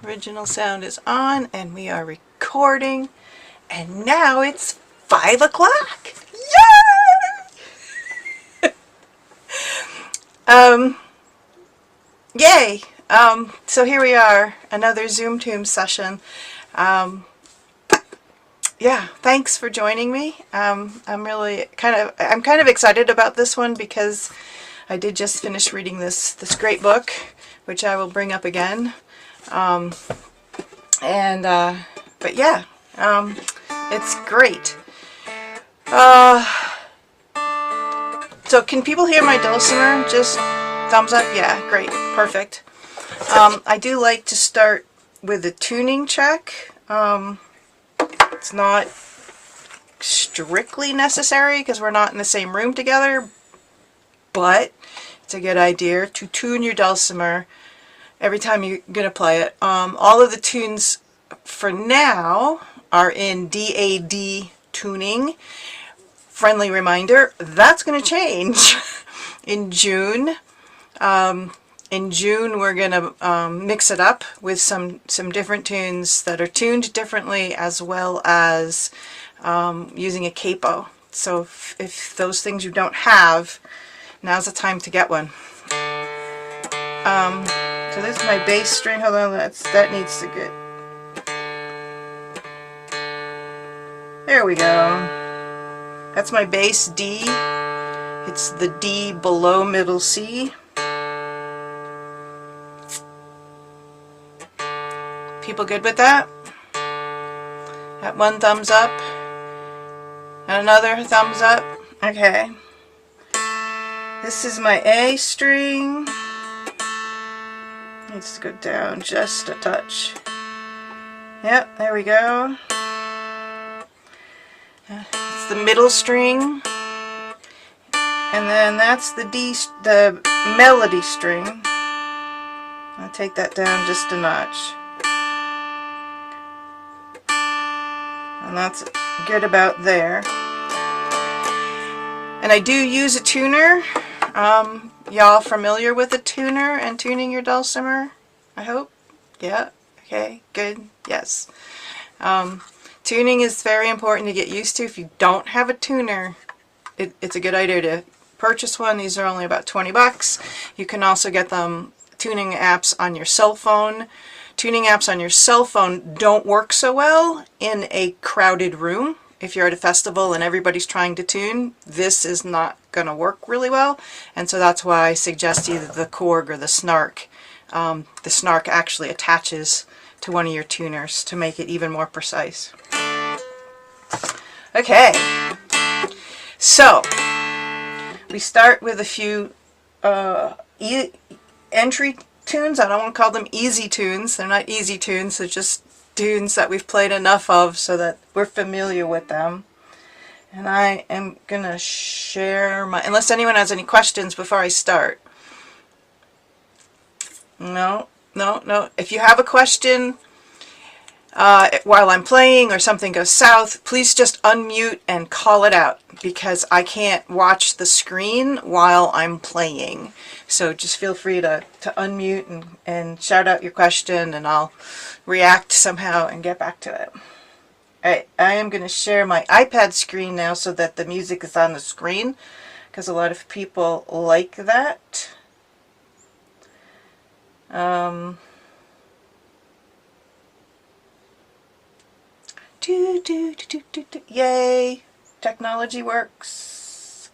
Original sound is on and we are recording, and now it's 5 o'clock. Yay! Yay! So here we are, another Zoom Tomb session. Yeah, thanks for joining me. I'm kind of excited about this one because I did just finish reading this great book, which I will bring up again. But yeah, it's great. So can people hear my dulcimer? Just thumbs up? Yeah, great, perfect. I do like to start with a tuning check. It's not strictly necessary because we're not in the same room together, but it's a good idea to tune your dulcimer every time you're going to play it. All of the tunes for now are in DAD tuning. Friendly reminder, that's going to change in June. In June we're going to mix it up with some different tunes that are tuned differently, as well as using a capo. So if those things you don't have, now's the time to get one. So this is my bass string. Hold on, that needs to get... There we go. That's my bass D. It's the D below middle C. People good with that? Got one thumbs up. And another thumbs up. Okay. This is my A string. Needs to go down just a touch. Yep, there we go. It's the middle string. And then that's the the melody string. I'll take that down just a notch. And that's good about there. And I do use a tuner. Y'all familiar with a tuner and tuning your dulcimer? I hope. Yeah. Okay. Good. Yes. Tuning is very important to get used to. If you don't have a tuner, it's a good idea to purchase one. These are only about 20 bucks. You can also get them tuning apps on your cell phone. Tuning apps on your cell phone don't work so well in a crowded room. If you're at a festival and everybody's trying to tune, this is not going to work really well, and so that's why I suggest either the Korg or the Snark. The Snark actually attaches to one of your tuners to make it even more precise. Okay, so we start with a few entry tunes. I don't want to call them easy tunes. They're not easy tunes. They're just tunes that we've played enough of so that we're familiar with them. And I am going to share my... Unless anyone has any questions before I start. No. If you have a question while I'm playing or something goes south, please just unmute and call it out, because I can't watch the screen while I'm playing. So just feel free to unmute and shout out your question, and I'll react somehow and get back to it. Alright, I am going to share my iPad screen now so that the music is on the screen, because a lot of people like that. Yay! Technology works.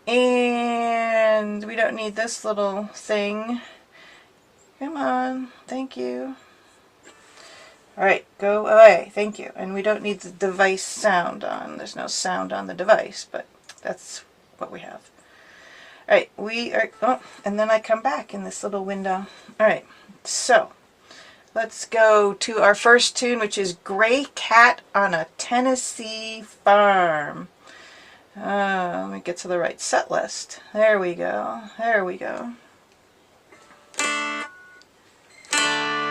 And we don't need this little thing. Come on, thank you. Alright, go away, thank you. And we don't need the device sound on. There's no sound on the device, but that's what we have. Alright, we are... Oh, and then I come back in this little window. Alright, so let's go to our first tune, which is Gray Cat on a Tennessee Farm. Let me get to the right set list. There we go. There we go.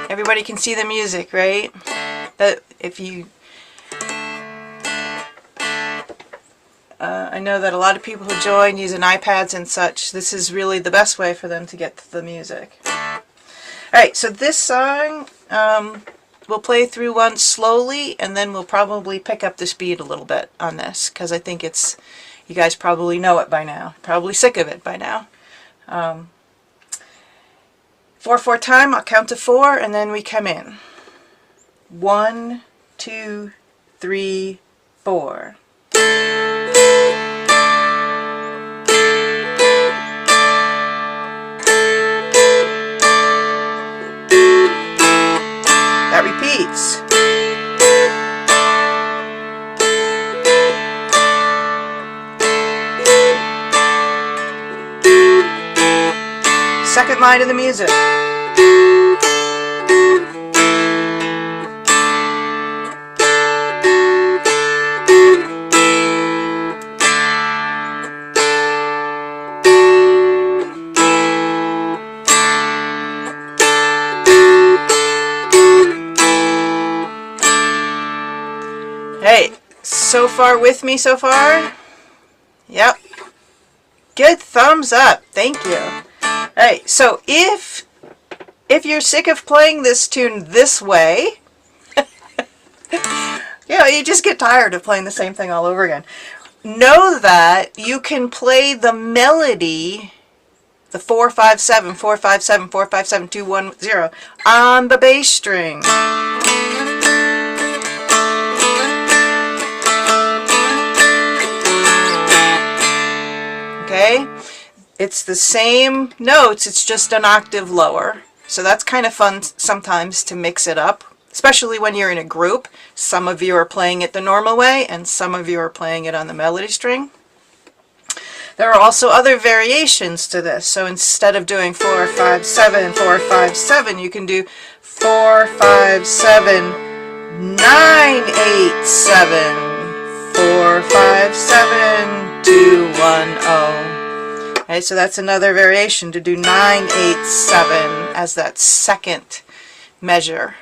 Everybody can see the music, right? That if you... I know that a lot of people who join using iPads and such, this is really the best way for them to get to the music. Alright, so this song, we'll play through once slowly, and then we'll probably pick up the speed a little bit on this, because I think it's, you guys probably know it by now. Probably sick of it by now. 4/4 time, I'll count to 4, and then we come in. 1, 2, 3, 4. That repeats. Second line of the music. Hey, so far with me so far? Yep. Good thumbs up. Thank you. Alright, so if you're sick of playing this tune this way, you just get tired of playing the same thing all over again. Know that you can play the melody, the 4/5/7, 4/5/7, 4/5/7, 2/1/0 on the bass string. Okay? It's the same notes, it's just an octave lower. So that's kind of fun sometimes to mix it up, especially when you're in a group. Some of you are playing it the normal way, and some of you are playing it on the melody string. There are also other variations to this. So instead of doing 4/5/7, 4/5/7, you can do 4/5/7, 9/8/7, 4/5/7, 2/1/0. Okay, so that's another variation, to do 9/8/7 as that second measure.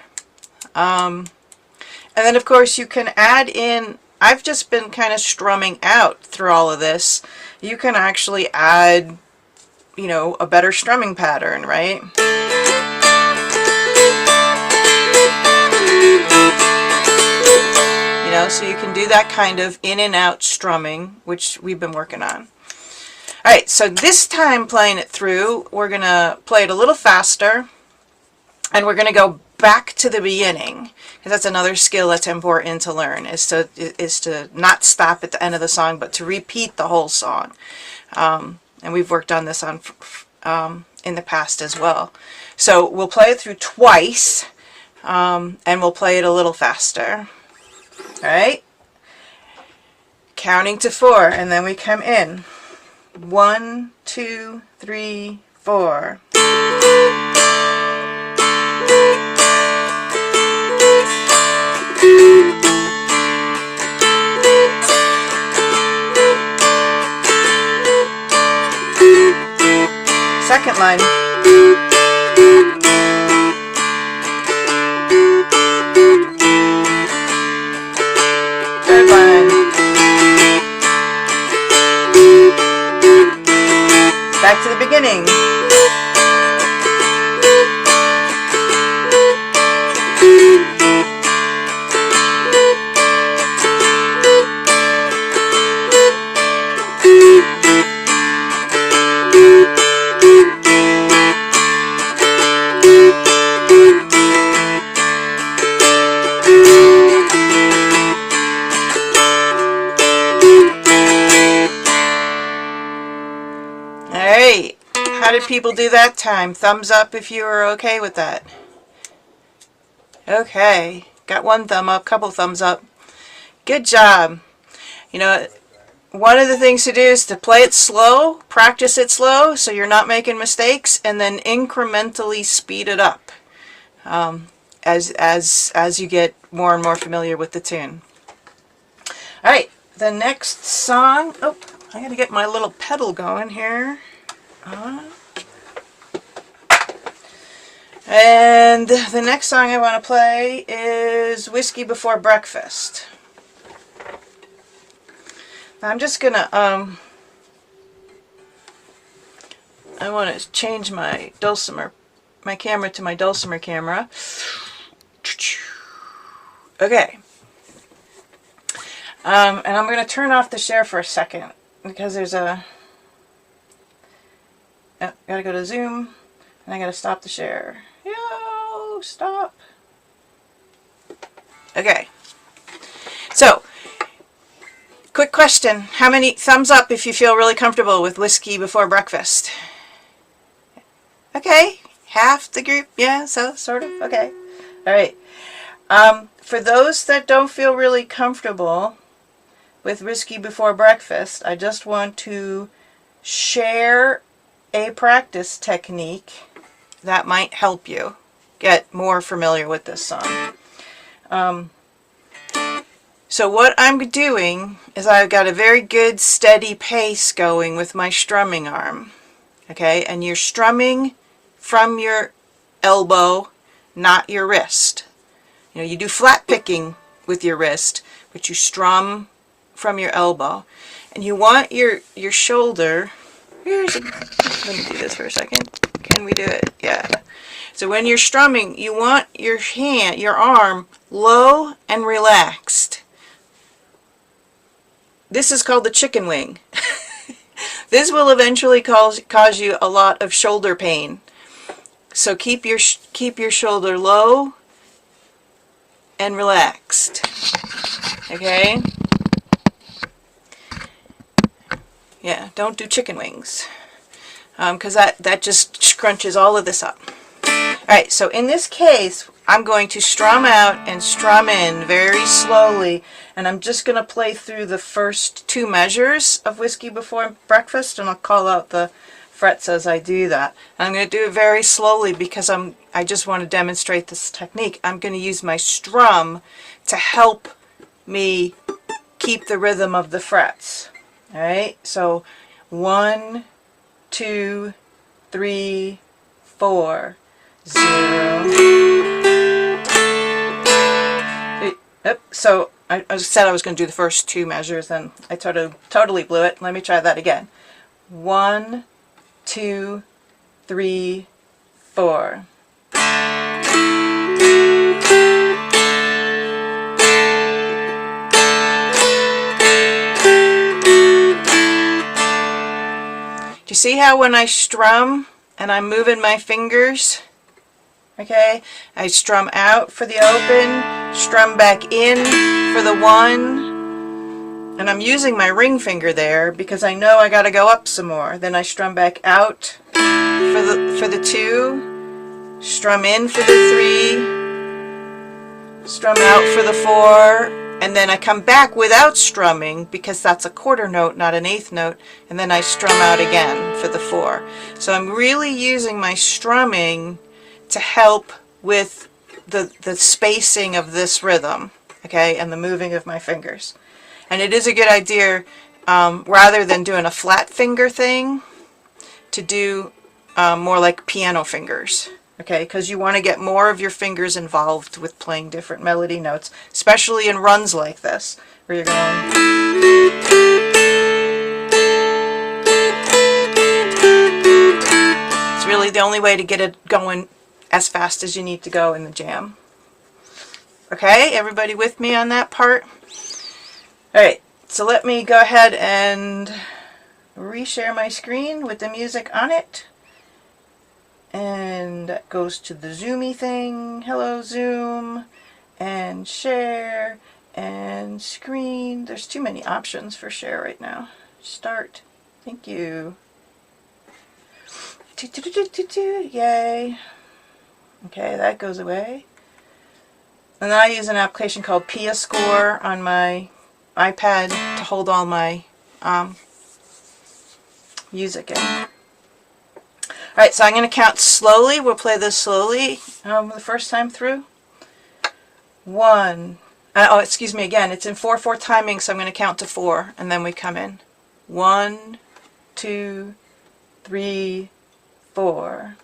And then of course you can add in, I've just been kind of strumming out through all of this. You can actually add, you know, a better strumming pattern, right? You know, so you can do that kind of in and out strumming, which we've been working on. Alright, so this time playing it through, we're going to play it a little faster, and we're going to go back to the beginning, because that's another skill that's important to learn, is to not stop at the end of the song, but to repeat the whole song. And we've worked on this on in the past as well. So we'll play it through twice, and we'll play it a little faster. Alright? Counting to 4, and then we come in. 1, 2, 3, 4. Second line. Third line. Back to the beginning. Alright, how did people do that time? Thumbs up if you were okay with that. Okay, got one thumb up, couple thumbs up. Good job. You know, one of the things to do is to play it slow, practice it slow so you're not making mistakes, and then incrementally speed it up as you get more and more familiar with the tune. Alright, the next song, oh, I gotta get my little pedal going here. And the next song I want to play is Whiskey Before Breakfast. I'm just gonna I want to change my dulcimer my camera to my dulcimer camera. Okay. And I'm going to turn off the share for a second because there's a... Oh, gotta go to Zoom and I gotta stop the share. Yo, stop. Okay. So, quick question. How many thumbs up if you feel really comfortable with whiskey before breakfast? Okay. Half the group. Yeah, so sort of. Okay. All right. For those that don't feel really comfortable with whiskey before breakfast, I just want to share a practice technique that might help you get more familiar with this song. So what I'm doing is I've got a very good steady pace going with my strumming arm. Okay, and you're strumming from your elbow, not your wrist. You know, you do flat picking with your wrist, but you strum from your elbow. And you want your shoulder... Let me do this for a second. Can we do it? Yeah. So when you're strumming, you want your arm low and relaxed. This is called the chicken wing. This will eventually cause you a lot of shoulder pain. So keep your shoulder low and relaxed. Okay? Yeah, don't do chicken wings, because that just scrunches all of this up. Alright, so in this case, I'm going to strum out and strum in very slowly, and I'm just going to play through the first 2 measures of Whiskey Before Breakfast, and I'll call out the frets as I do that. And I'm going to do it very slowly because I just want to demonstrate this technique. I'm going to use my strum to help me keep the rhythm of the frets. Alright, so 1, 2, 3, 4, 0. So I said I was going to do the first 2 measures, and I totally blew it. Let me try that again. 1, 2, 3, 4. Do you see how when I strum and I'm moving my fingers, okay, I strum out for the open, strum back in for the 1, and I'm using my ring finger there because I know I got to go up some more. Then I strum back out for the 2, strum in for the 3, strum out for the 4, and then I come back without strumming because that's a quarter note, not an eighth note, and then I strum out again for the 4. So I'm really using my strumming to help with the spacing of this rhythm, okay, and the moving of my fingers. And it is a good idea, rather than doing a flat finger thing, to do more like piano fingers. Okay, because you want to get more of your fingers involved with playing different melody notes, especially in runs like this, where you're going... It's really the only way to get it going as fast as you need to go in the jam. Okay, everybody with me on that part? Alright, so let me go ahead and reshare my screen with the music on it. And that goes to the Zoomy thing. Hello, Zoom. And share. And screen. There's too many options for share right now. Start. Thank you. Yay. Okay, that goes away. And then I use an application called Piascore on my iPad to hold all my music in. Alright, so I'm going to count slowly. We'll play this slowly the first time through. 1. Oh, excuse me, again. It's in 4/4 timing, so I'm going to count to 4, and then we come in. 1, 2, 3, 4.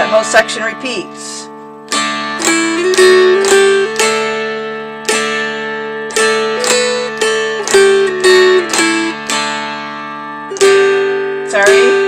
That whole section repeats. Sorry.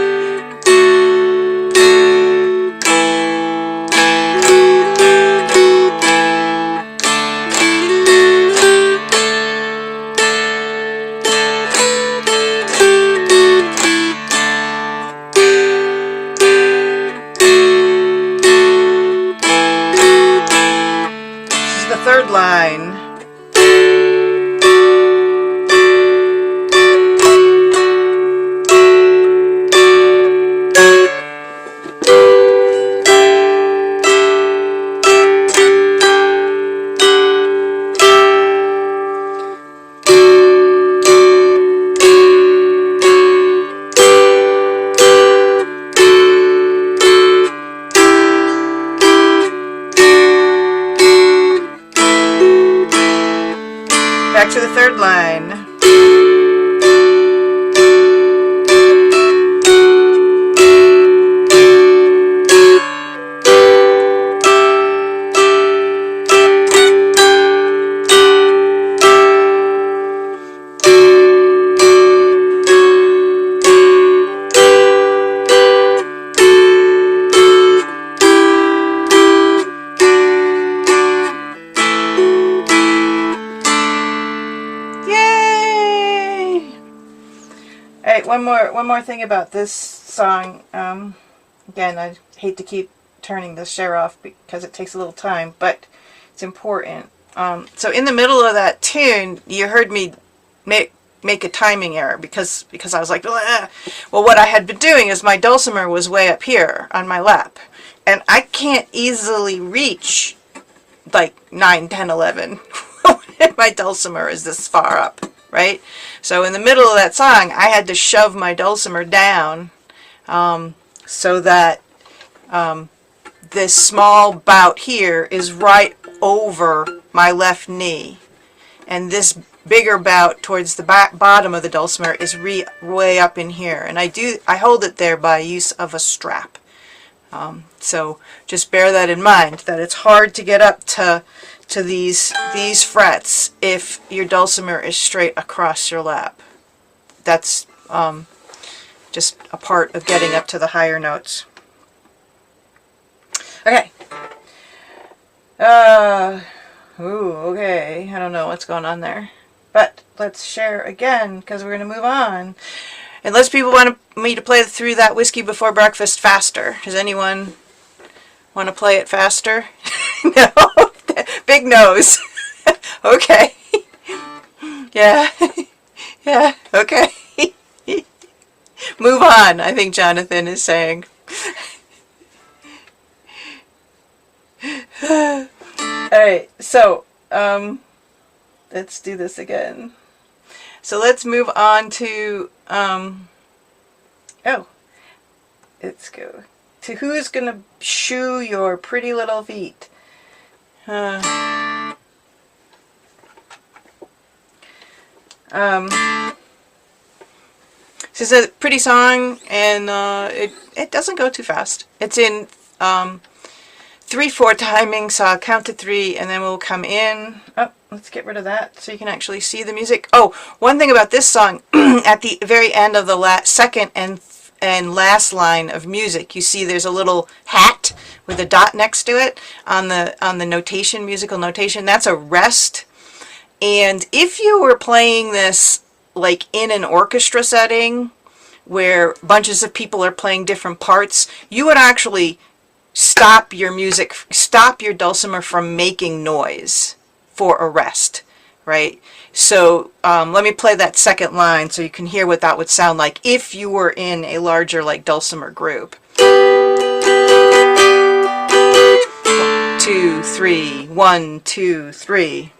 Third line. Back to the third line. Alright, one more thing about this song. Again, I hate to keep turning the share off because it takes a little time, but it's important. So in the middle of that tune, you heard me make a timing error because I was like, well, what I had been doing is my dulcimer was way up here on my lap, and I can't easily reach like 9, 10, 11 when my dulcimer is this far up. Right? So in the middle of that song, I had to shove my dulcimer down so that this small bout here is right over my left knee. And this bigger bout towards the bottom of the dulcimer is way up in here. And I hold it there by use of a strap. So just bear that in mind, that it's hard to get up to these frets if your dulcimer is straight across your lap. That's just a part of getting up to the higher notes. Okay. Okay. I don't know what's going on there. But let's share again, because we're going to move on. Unless people want me to play through that Whiskey Before Breakfast faster. Does anyone want to play it faster? No? Big nose. Okay. Yeah. Yeah, okay. Move on, I think Jonathan is saying. Alright, so, let's do this again. So let's move on to, let's go to Who's Gonna Shoe Your Pretty Little Feet. This is a pretty song, and it doesn't go too fast. It's in 3/4 timing, so I'll count to 3 and then we'll come in. Oh, let's get rid of that so you can actually see the music. Oh, one thing about this song, at the very end of the second and last line of music, you see there's a little hat with a dot next to it on the notation, musical notation. That's a rest. And if you were playing this like in an orchestra setting where bunches of people are playing different parts, you would actually stop your music, stop your dulcimer from making noise for a rest, right? So let me play that second line so you can hear what that would sound like if you were in a larger like dulcimer group. 2, 3, 1, 2, 3.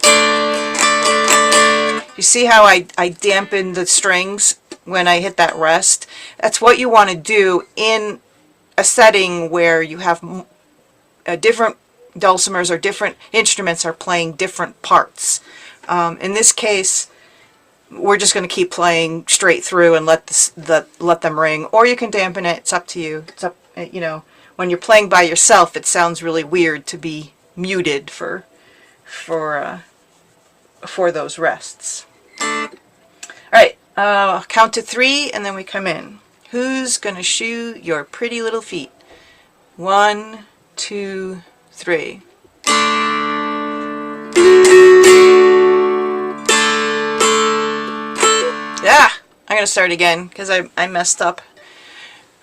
You see how I dampen the strings when I hit that rest? That's what you want to do in a setting where you have different dulcimers or different instruments are playing different parts. In this case, we're just going to keep playing straight through and let them ring, or you can dampen it. It's up to you. It's up, you know, when you're playing by yourself, it sounds really weird to be muted for those rests. All right, count to 3 and then we come in. Who's gonna shoe your pretty little feet? 1, 2, 3. Yeah, I'm gonna start again because I messed up.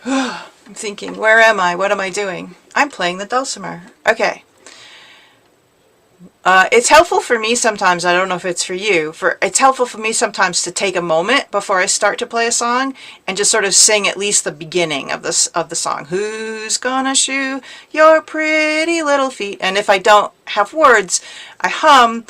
I'm thinking, where am I? What am I doing? I'm playing the dulcimer. Okay. It's helpful for me sometimes, I don't know if it's for you, it's helpful for me sometimes to take a moment before I start to play a song and just sort of sing at least the beginning of the song. Who's gonna shoe your pretty little feet? And if I don't have words, I hum,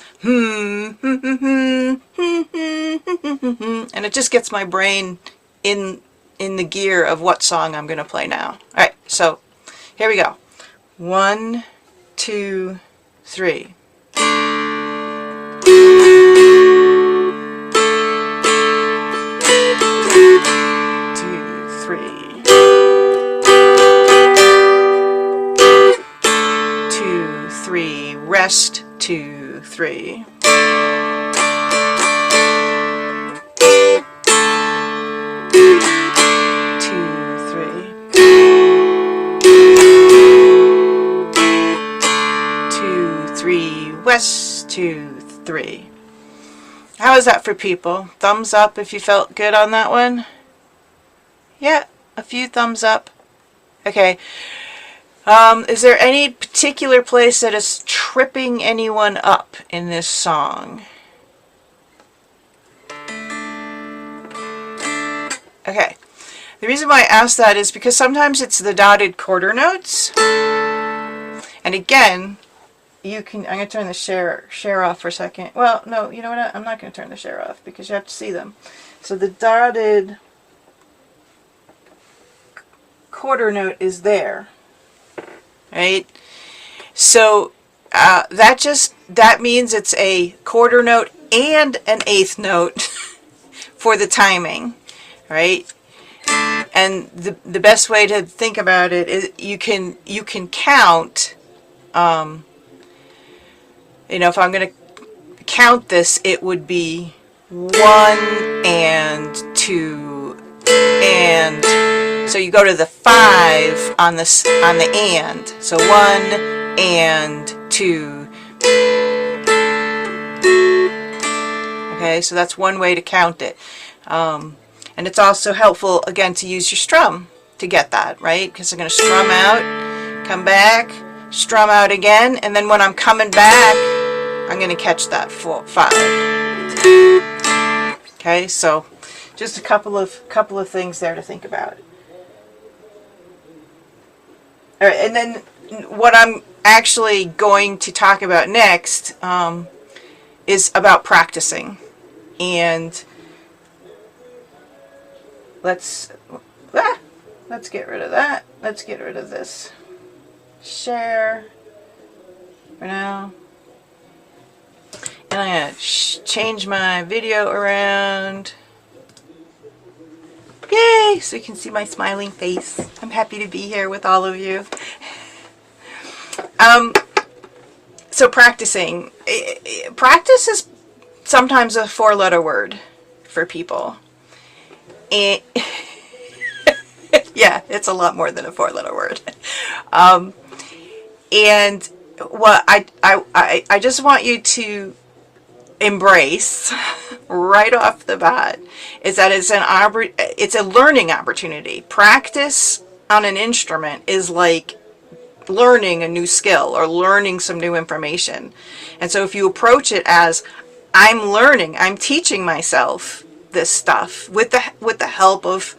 and it just gets my brain in the gear of what song I'm gonna play now. Alright, so here we go. 1, 2, 3. 2, 3. 2, 3. Rest. 2, 3. 2, 3. West. 2, 3. How is that for people? Thumbs up if you felt good on that one. Yeah, a few thumbs up. Okay. Is there any particular place that is tripping anyone up in this song? Okay. The reason why I ask that is because sometimes it's the dotted quarter notes. And again, I'm going to turn the share off for a second. Well, no, you know what? I'm not going to turn the share off because you have to see them. So the dotted quarter note is there, right? So that means it's a quarter note and an eighth note for the timing, right? And the best way to think about it is you can count. If I'm going to count this, it would be 1 and 2 and, so you go to the 5 on the and. So 1 and 2. Okay, so that's one way to count it. And it's also helpful, again, to use your strum to get that, right? Because I'm going to strum out, come back, strum out again, and then when I'm coming back, I'm going to catch that 5. Okay, so just a couple of things there to think about. All right, and then what I'm actually going to talk about next is about practicing. And let's get rid of that. Let's get rid of this. Share for now. And I'm going to change my video around. Yay! So you can see my smiling face. I'm happy to be here with all of you. So practicing. Practice is sometimes a 4-letter word for people. And yeah, it's a lot more than a 4-letter word. And what I just want you to embrace right off the bat is that it's a learning opportunity. Practice on an instrument is like learning a new skill or learning some new information. And so if you approach it as I'm learning, I'm teaching myself this stuff with the help of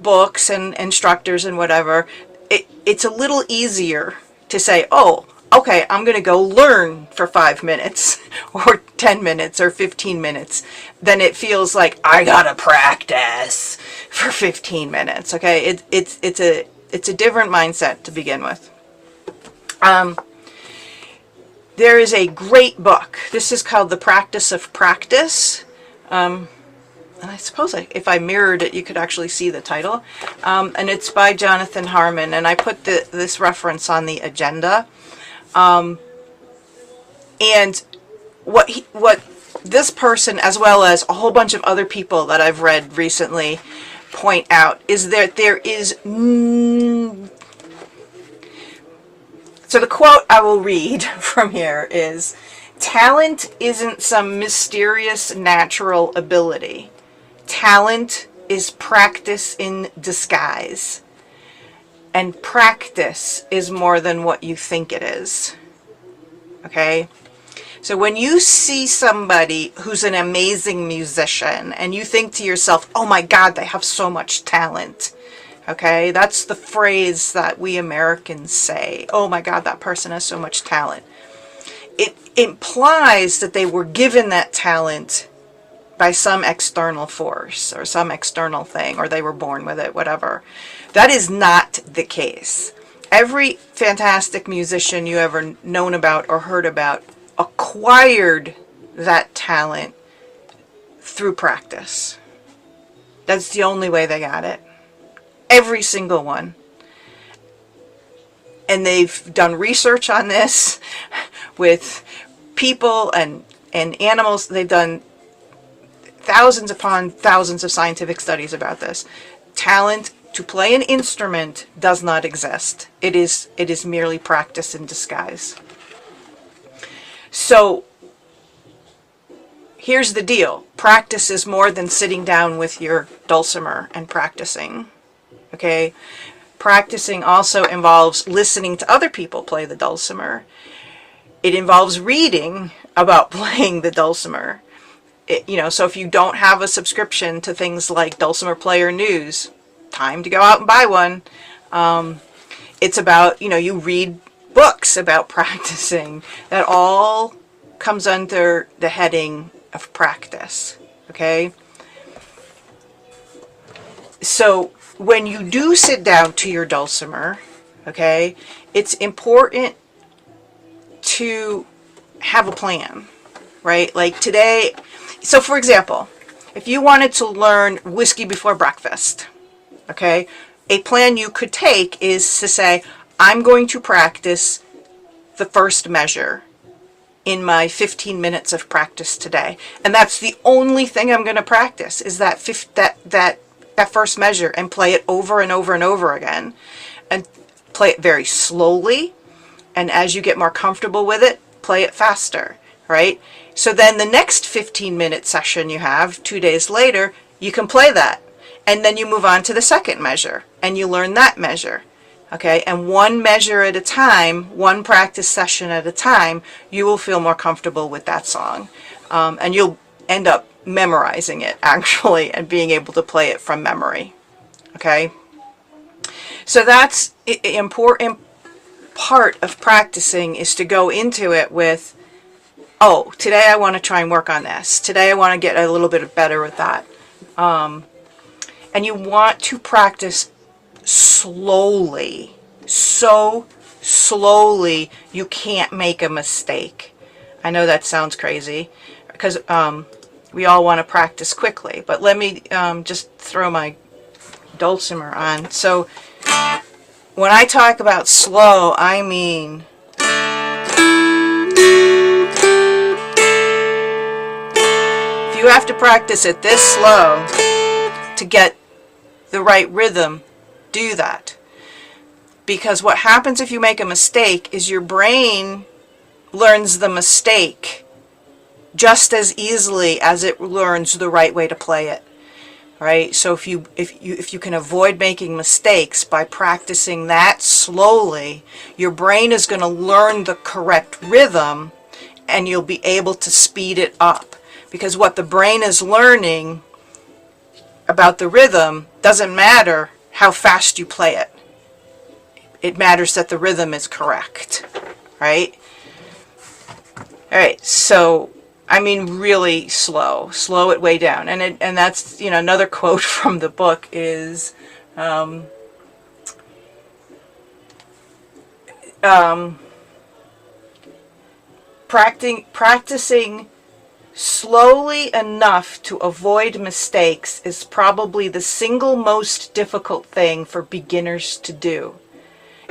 books and instructors and whatever, it's a little easier to say, oh, okay, I'm going to go learn for 5 minutes or 10 minutes or 15 minutes. Then it feels like I gotta practice for 15 minutes. Okay, it's a different mindset to begin with. There is a great book. This is called The Practice of Practice. and I suppose if I mirrored it, you could actually see the title. And it's by Jonathan Harnum, and I put this reference on the agenda. And what this person, as well as a whole bunch of other people that I've read recently, point out is that there is... So the quote I will read from here is, "Talent isn't some mysterious natural ability. Talent is practice in disguise. And practice is more than what you think it is." Okay? So when you see somebody who's an amazing musician and you think to yourself, oh my God, they have so much talent. Okay? That's the phrase that we Americans say. Oh my God, that person has so much talent. It implies that they were given that talent by some external force or some external thing, or they were born with it, whatever. That is not the case. Every fantastic musician you ever known about or heard about acquired that talent through practice. That's the only way they got it. Every single one. And they've done research on this with people and animals. They've done thousands upon thousands of scientific studies about this. Talent to play an instrument does not exist. It is merely practice in disguise. So here's the deal. Practice is more than sitting down with your dulcimer and practicing. Okay? Practicing also involves listening to other people play the dulcimer. It involves reading about playing the dulcimer. So if you don't have a subscription to things like Dulcimer Player News, time to go out and buy one. It's about, you read books about practicing. That all comes under the heading of practice. Okay? So when you do sit down to your dulcimer, okay, it's important to have a plan, right? Like today, so for example, if you wanted to learn whiskey before breakfast, okay, a plan you could take is to say, I'm going to practice the first measure in my 15 minutes of practice today. And that's the only thing I'm going to practice is that first measure, and play it over and over and over again, and play it very slowly. And as you get more comfortable with it, play it faster, right? So then the next 15-minute session you have 2 days later, you can play that. And then you move on to the second measure and you learn that measure. Okay, and one measure at a time, one practice session at a time, you will feel more comfortable with that song. And you'll end up memorizing it, actually, and being able to play it from memory. Okay? So that's an important part of practicing, is to go into it with, oh, today I want to try and work on this. Today I want to get a little bit better with that. And you want to practice slowly, so slowly you can't make a mistake. I know that sounds crazy because we all want to practice quickly, but let me just throw my dulcimer on. So when I talk about slow, I mean if you have to practice it this slow to get the right rhythm, do that. Because what happens if you make a mistake is your brain learns the mistake just as easily as it learns the right way to play it. Right? So if you can avoid making mistakes by practicing that slowly, your brain is going to learn the correct rhythm and you'll be able to speed it up. Because what the brain is learning about the rhythm doesn't matter how fast you play it. It matters that the rhythm is correct, right? All right, so I mean really slow it way down, and that's another quote from the book is practicing slowly enough to avoid mistakes is probably the single most difficult thing for beginners to do.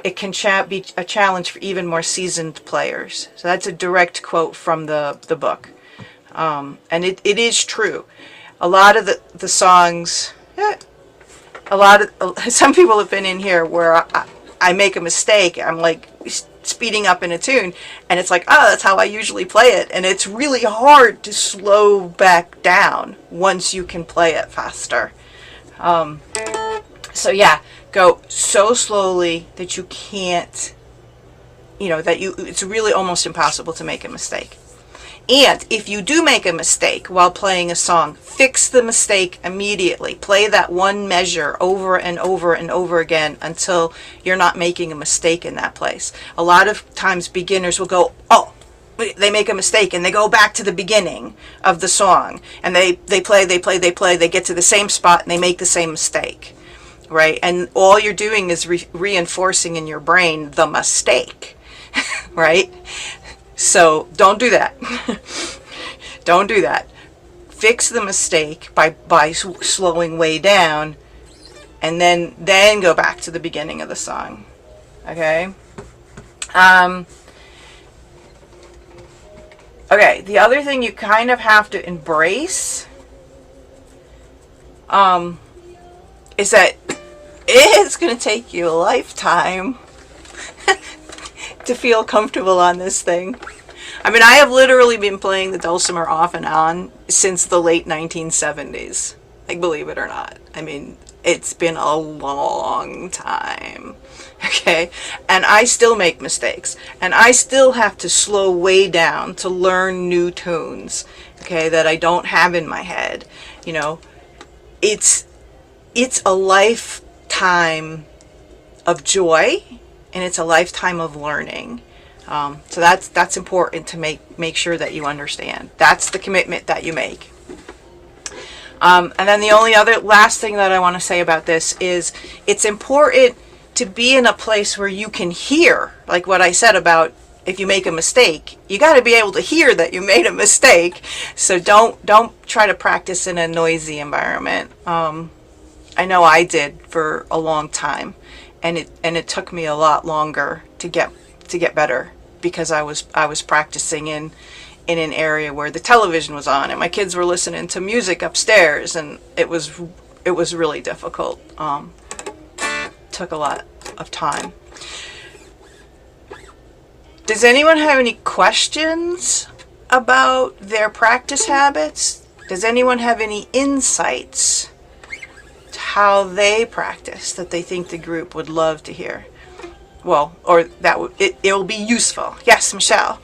It can be a challenge for even more seasoned players. So that's a direct quote from the book. And it is true. A lot of the songs, some people have been in here where I make a mistake. I'm like speeding up in a tune, and it's like, oh, that's how I usually play it. And it's really hard to slow back down once you can play it faster. So yeah, go so slowly that you can't, it's really almost impossible to make a mistake. And if you do make a mistake while playing a song, fix the mistake immediately. Play that one measure over and over and over again until you're not making a mistake in that place. A lot of times beginners will go, oh, they make a mistake, and they go back to the beginning of the song, and they play, they get to the same spot, and they make the same mistake, right? And all you're doing is reinforcing in your brain the mistake, right? So don't do that. Don't do that. Fix the mistake by slowing way down, and then go back to the beginning of the song. Okay? Okay, the other thing you kind of have to embrace is that it's going to take you a lifetime to feel comfortable on this thing. I mean, I have literally been playing the dulcimer off and on since the late 1970s. Like, believe it or not. I mean, it's been a long time. Okay? And I still make mistakes. And I still have to slow way down to learn new tunes, okay, that I don't have in my head. It's a lifetime of joy, and it's a lifetime of learning. So that's important to make sure that you understand. That's the commitment that you make. And then the only other last thing that I want to say about this is it's important to be in a place where you can hear, like what I said about if you make a mistake, you got to be able to hear that you made a mistake. So don't try to practice in a noisy environment. I know I did for a long time. And it took me a lot longer to get better because I was practicing in an area where the television was on and my kids were listening to music upstairs, and it was really difficult. Took a lot of time. Does anyone have any questions about their practice habits? Does anyone have any insights how they practice that they think the group would love to hear? Well, or that it will be useful. Yes, Michelle.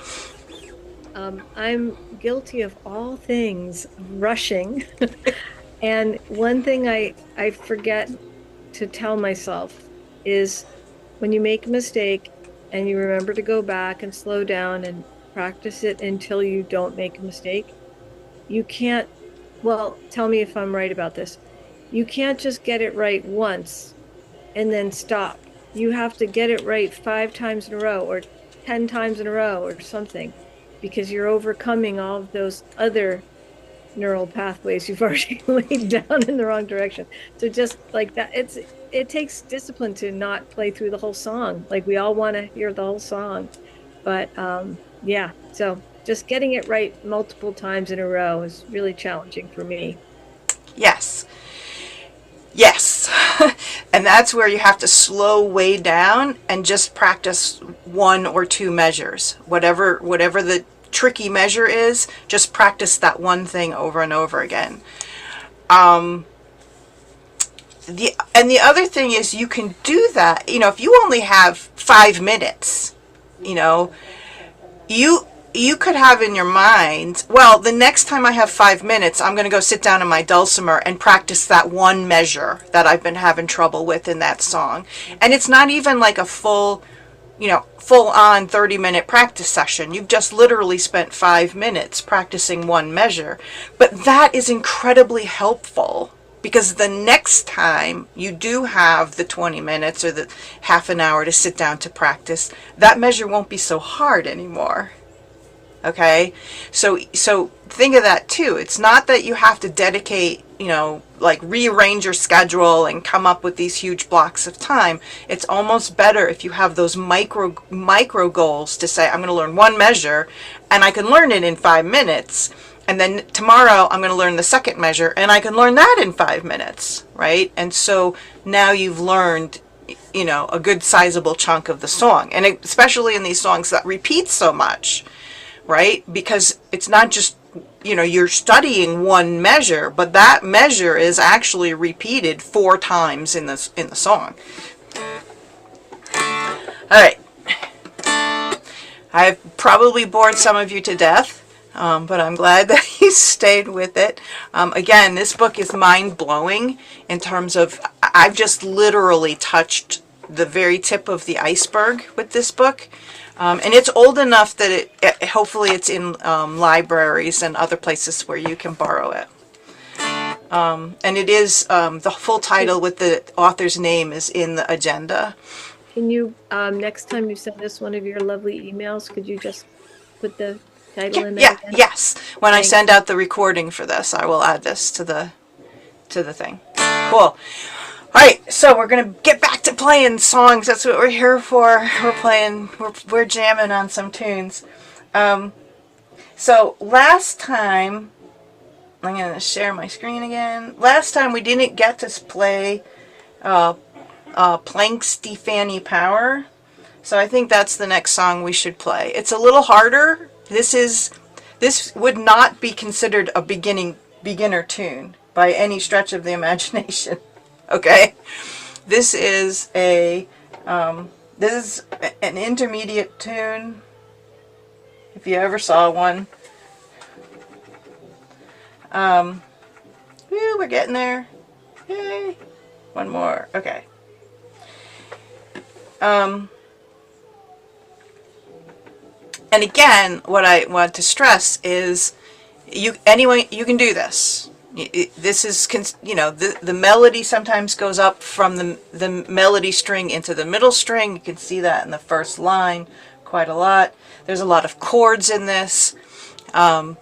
I'm guilty of all things rushing. And one thing I forget to tell myself is when you make a mistake and you remember to go back and slow down and practice it until you don't make a mistake, you can't, well, tell me if I'm right about this. You can't just get it right once and then stop. You have to get it right 5 times in a row or 10 times in a row or something, because you're overcoming all of those other neural pathways you've already laid down in the wrong direction. So just like that, it takes discipline to not play through the whole song. Like, we all want to hear the whole song, but yeah, so just getting it right multiple times in a row is really challenging for me. Yes. And that's where you have to slow way down and just practice 1 or 2 measures. Whatever the tricky measure is, just practice that one thing over and over again. The other thing is, you can do that, if you only have 5 minutes, you could have in your mind, well, the next time I have 5 minutes, I'm going to go sit down in my dulcimer and practice that one measure that I've been having trouble with in that song. And it's not even like a full on 30-minute practice session. You've just literally spent 5 minutes practicing one measure. But that is incredibly helpful, because the next time you do have the 20 minutes or the half an hour to sit down to practice, that measure won't be so hard anymore. Okay, so think of that too. It's not that you have to dedicate, you know, like rearrange your schedule and come up with these huge blocks of time. It's almost better if you have those micro goals to say, I'm going to learn one measure and I can learn it in 5 minutes. And then tomorrow I'm going to learn the second measure and I can learn that in 5 minutes, right? And so now you've learned, you know, a good sizable chunk of the song. And especially in these songs that repeat so much, right? Because it's not just, you know, you're studying one measure, but that measure is actually repeated 4 times in the song. All right. I've probably bored some of you to death, but I'm glad that you stayed with it. Again, this book is mind-blowing in terms of, I've just literally touched the very tip of the iceberg with this book. And it's old enough that it hopefully it's in libraries and other places where you can borrow it. And it is, the full title with the author's name is in the agenda. Can you, next time you send us one of your lovely emails, could you just put the title in there again? Yes. When I send out the recording for this, I will add this to the thing. Cool. All right, so we're gonna get back to playing songs. That's what we're here for. We're jamming on some tunes. So last time, I'm gonna share my screen again. Last time we didn't get to play Planxty Fanny Power, so I think that's the next song we should play. It's a little harder. This would not be considered a beginner tune by any stretch of the imagination. Okay, this is an intermediate tune, if you ever saw one. We're getting there. Yay! One more. Okay. And again, what I want to stress is, you can do this. This is, you know, the melody sometimes goes up from the melody string into the middle string. You can see that in the first line quite a lot. There's a lot of chords in this. And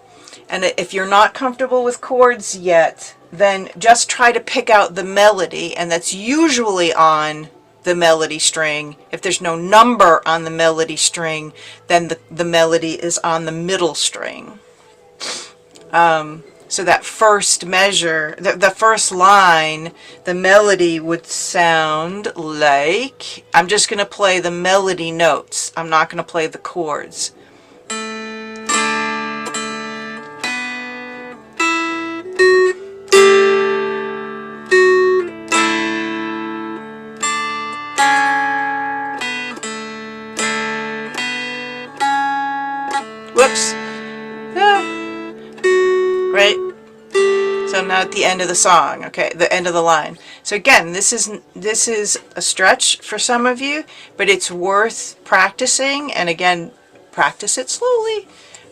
if you're not comfortable with chords yet, then just try to pick out the melody, and that's usually on the melody string. If there's no number on the melody string, then the melody is on the middle string. So that first measure, the first line, the melody would sound like, I'm just going to play the melody notes. I'm not going to play the chords. Whoops. Right? So now at the end of the song, okay, the end of the line. So again, this is a stretch for some of you, but it's worth practicing. And again, practice it slowly,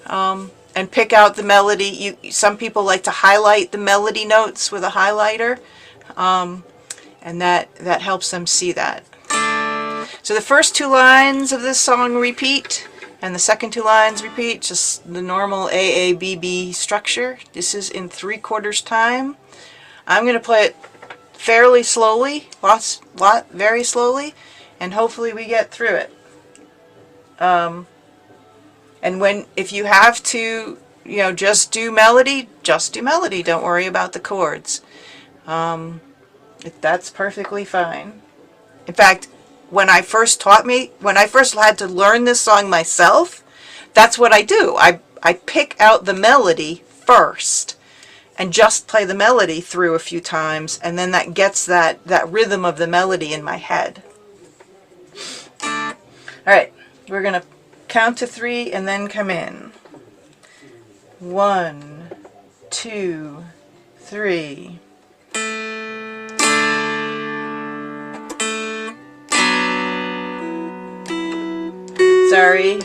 and pick out the melody. Some people like to highlight the melody notes with a highlighter, and that helps them see that. So the first 2 lines of this song repeat. And the second 2 lines repeat, just the normal AABB structure. This is in 3/4 time. I'm going to play it fairly slowly, very slowly, and hopefully we get through it. And if you have to, you know, just do melody, don't worry about the chords. That's perfectly fine. In fact, when I first had to learn this song myself, that's what I do. I pick out the melody first and just play the melody through a few times, and then that gets that rhythm of the melody in my head. All right, we're going to count to 3 and then come in. 1, 2, 3. Sorry.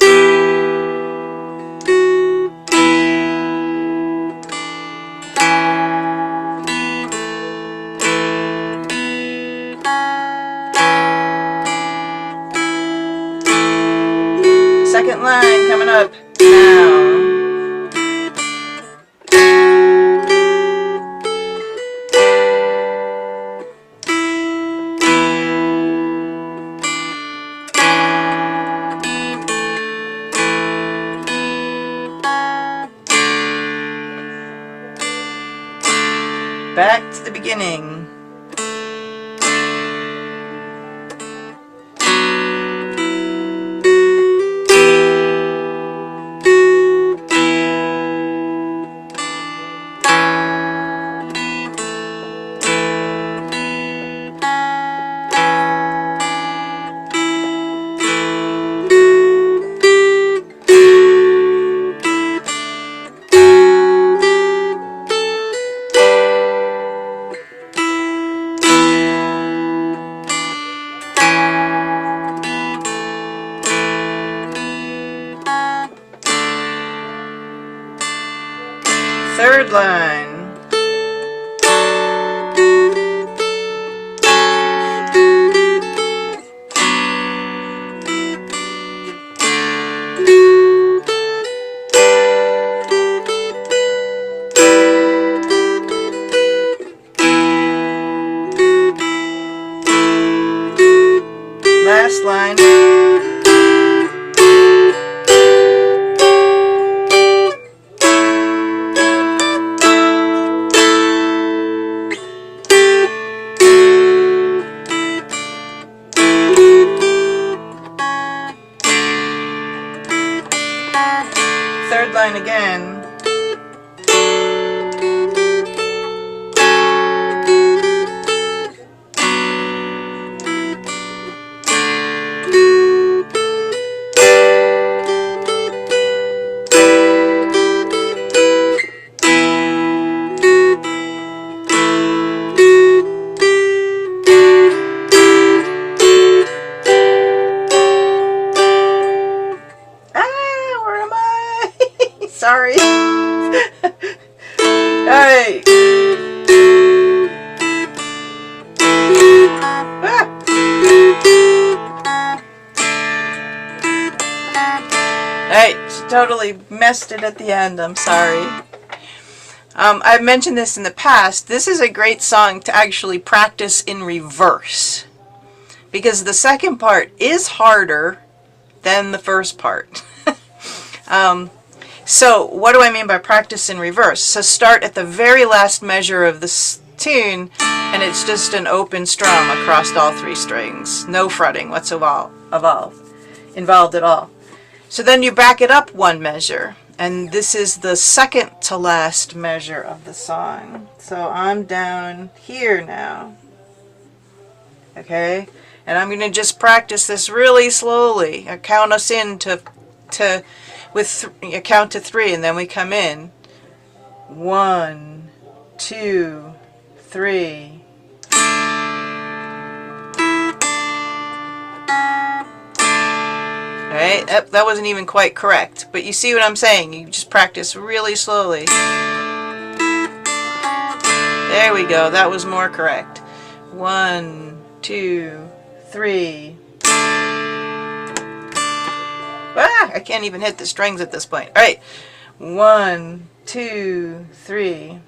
Second line coming up now. It's the beginning. Third line. Last line. Third line again. Sorry. Alright. Alright, totally messed it at the end. I'm sorry. I've mentioned this in the past. This is a great song to actually practice in reverse, because the second part is harder than the first part. So what do I mean by practice in reverse? So start at the very last measure of this tune, and it's just an open strum across all three strings. No fretting whatsoever involved at all. So then you back it up one measure, and this is the second to last measure of the song. So I'm down here now. Okay? And I'm going to just practice this really slowly. I count us in you count to 3, and then we come in. 1, 2, 3. Alright, that wasn't even quite correct, but you see what I'm saying. You just practice really slowly. There we go, that was more correct. 1, 2, 3. Ah, I can't even hit the strings at this point. Alright. 1, 2, 3.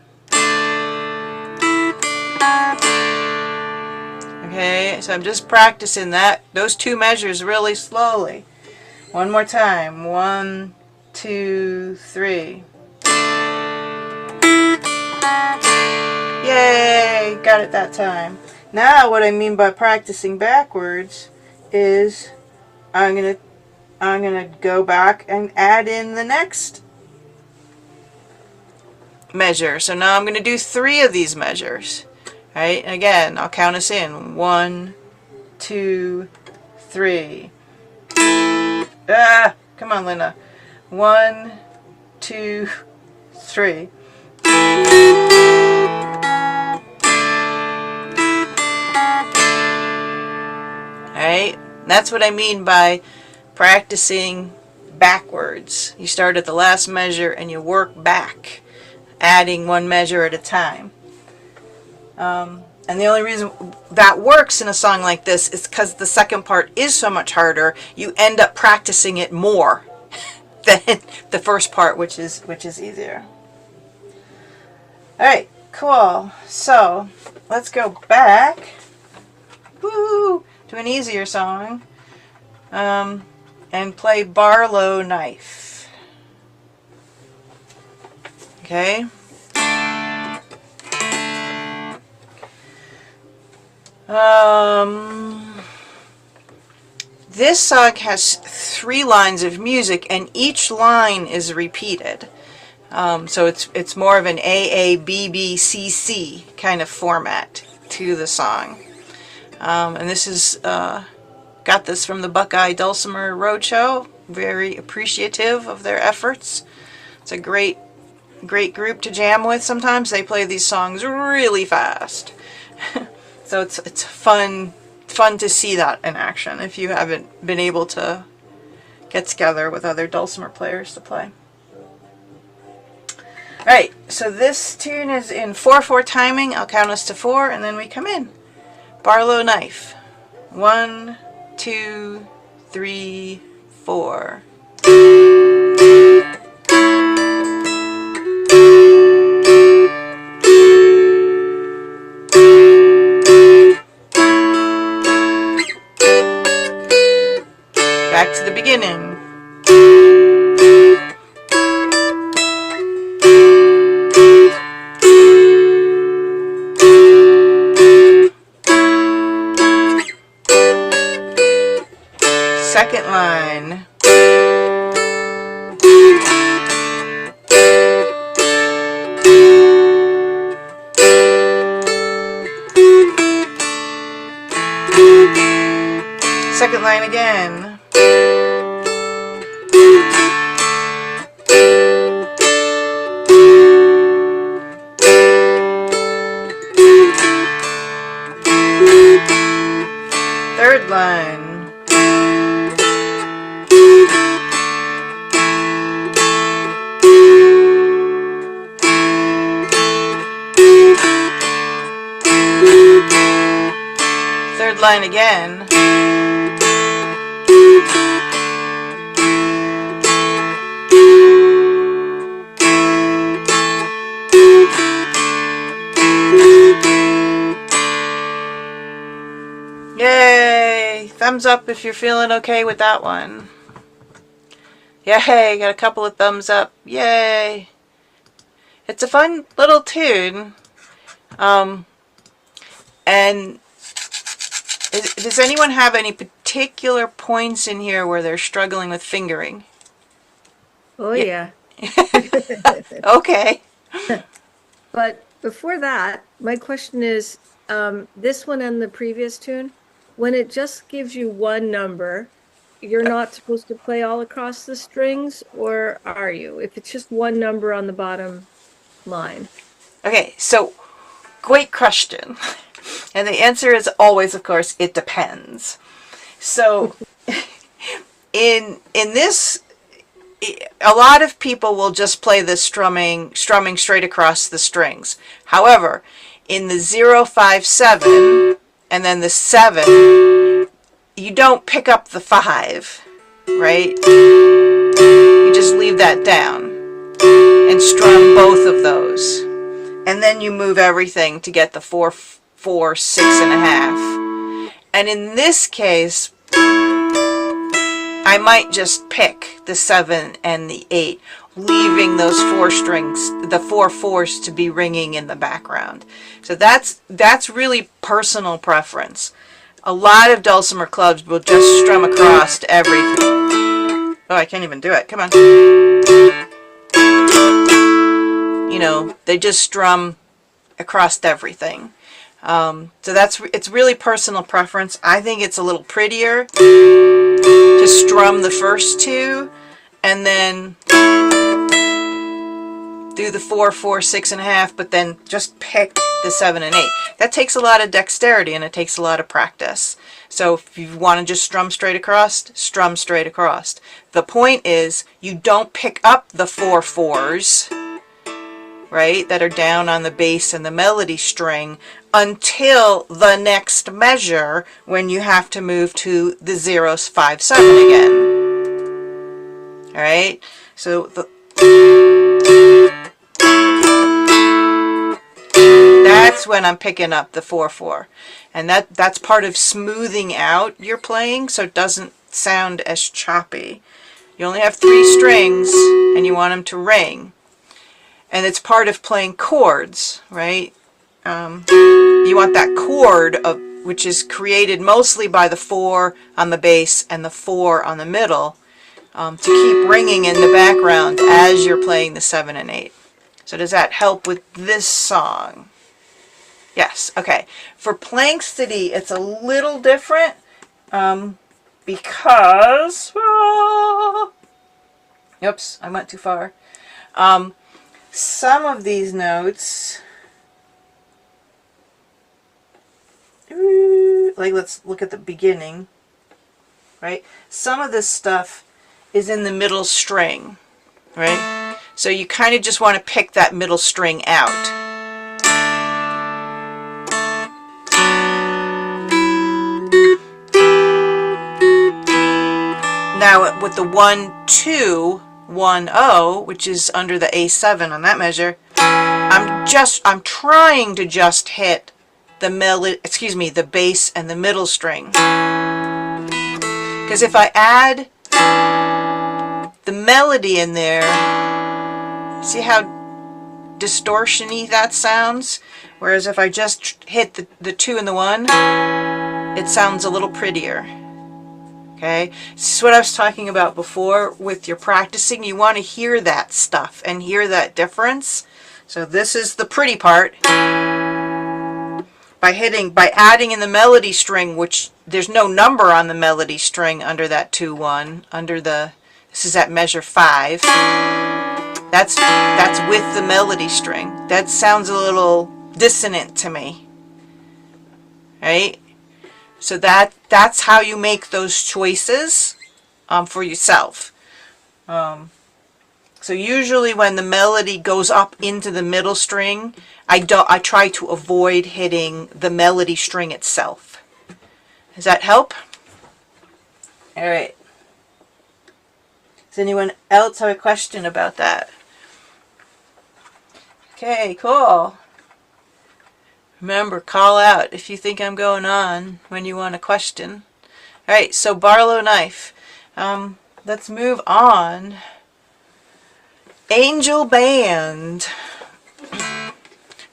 Okay, so I'm just practicing those two measures really slowly. One more time. 1, 2, 3. Yay! Got it that time. Now what I mean by practicing backwards is I'm gonna go back and add in the next measure. So now I'm going to do 3 of these measures. Right? Again, I'll count us in. 1, 2, 3. Ah, come on, Linda. 1, 2, 3. Alright, that's what I mean by practicing backwards. You start at the last measure and you work back, adding one measure at a time. And the only reason that works in a song like this is because the second part is so much harder. You end up practicing it more than the first part, which is easier. Alright, cool. So let's go back to an easier song and play Barlow Knife. Okay? This song has 3 lines of music, and each line is repeated. So it's more of an AABBCC kind of format to the song. And this is got this from the Buckeye Dulcimer Roadshow. Very appreciative of their efforts. It's a great group to jam with. Sometimes they play these songs really fast. So it's fun to see that in action if you haven't been able to get together with other dulcimer players to play. Alright, so this tune is in 4/4 timing. I'll count us to 4 and then we come in. Barlow Knife. 1, 2, 3, 4. Back to the beginning. Second line. Second line again. Third line. Third line again. Yay! Thumbs up if you're feeling okay with that one. Yay! Got a couple of thumbs up. Yay! It's a fun little tune. And does anyone have any particular points in here where they're struggling with fingering? Oh, yeah. Okay. But before that, my question is, this one and the previous tune, when it just gives you one number, you're not supposed to play all across the strings, or are you? If it's just one number on the bottom line. Okay, so great question. And the answer is always, of course, it depends. So in this, a lot of people will just play the strumming straight across the strings. However, in the 0, 5, 7 and then the 7, you don't pick up the 5, right? You just leave that down and strum both of those. And then you move everything to get the 4, 4, 6.5. And in this case, I might just pick the 7 and the 8, leaving those 4 strings, the 4 4s, to be ringing in the background. So that's really personal preference. A lot of dulcimer clubs will just strum across everything. Oh, I can't even do it. Come on. You know, they just strum across everything. So it's really personal preference. I think it's a little prettier to strum the first 2 and then do the 4, 4, 6.5, but then just pick the 7 and 8. That takes a lot of dexterity and it takes a lot of practice. So if you want to just strum straight across, strum straight across. The point is you don't pick up the 4 4s, right, that are down on the bass and the melody string until the next measure when you have to move to the 0, 5, 7 again. All right, so that's when I'm picking up the 4 4, and that's part of smoothing out your playing so it doesn't sound as choppy. You only have 3 strings and you want them to ring. And it's part of playing chords, right? You want that chord which is created mostly by the 4 on the bass and the 4 on the middle, to keep ringing in the background as you're playing the 7 and 8. So does that help with this song? Yes, okay. For Planxty, it's a little different because... oops, I went too far. Some of these notes... like, let's look at the beginning, right? Some of this stuff is in the middle string, right? So you kind of just want to pick that middle string out. Now with the 1, 2, 1, 0, which is under the A7 on that measure, I'm trying to just hit the the bass and the middle string. Because if I add the melody in there, see how distortion-y that sounds? Whereas if I just hit the 2 and the 1, it sounds a little prettier. Okay, this is what I was talking about before with your practicing. You want to hear that stuff and hear that difference. So this is the pretty part. By adding in the melody string, which there's no number on the melody string under that 2, 1, this is at measure 5. That's with the melody string. That sounds a little dissonant to me. Right? So that's how you make those choices for yourself. So usually when the melody goes up into the middle string, I try to avoid hitting the melody string itself. Does that help? All right. Does anyone else have a question about that? Okay, cool. Remember, call out if you think I'm going on when you want a question. All right, so Barlow Knife. Let's move on. Angel Band.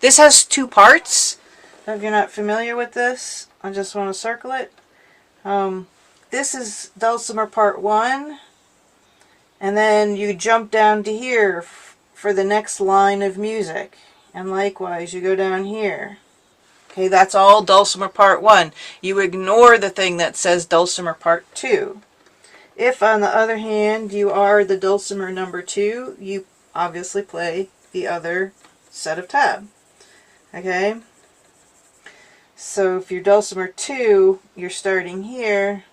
This has 2 parts. If you're not familiar with this, I just want to circle it. This is Dulcimer Part 1. And then you jump down to here for the next line of music. And likewise, you go down here. Okay, that's all Dulcimer Part 1. You ignore the thing that says Dulcimer Part 2. If, on the other hand, you are the Dulcimer number 2, you obviously play the other set of tab. Okay? So if you're Dulcimer 2, you're starting here,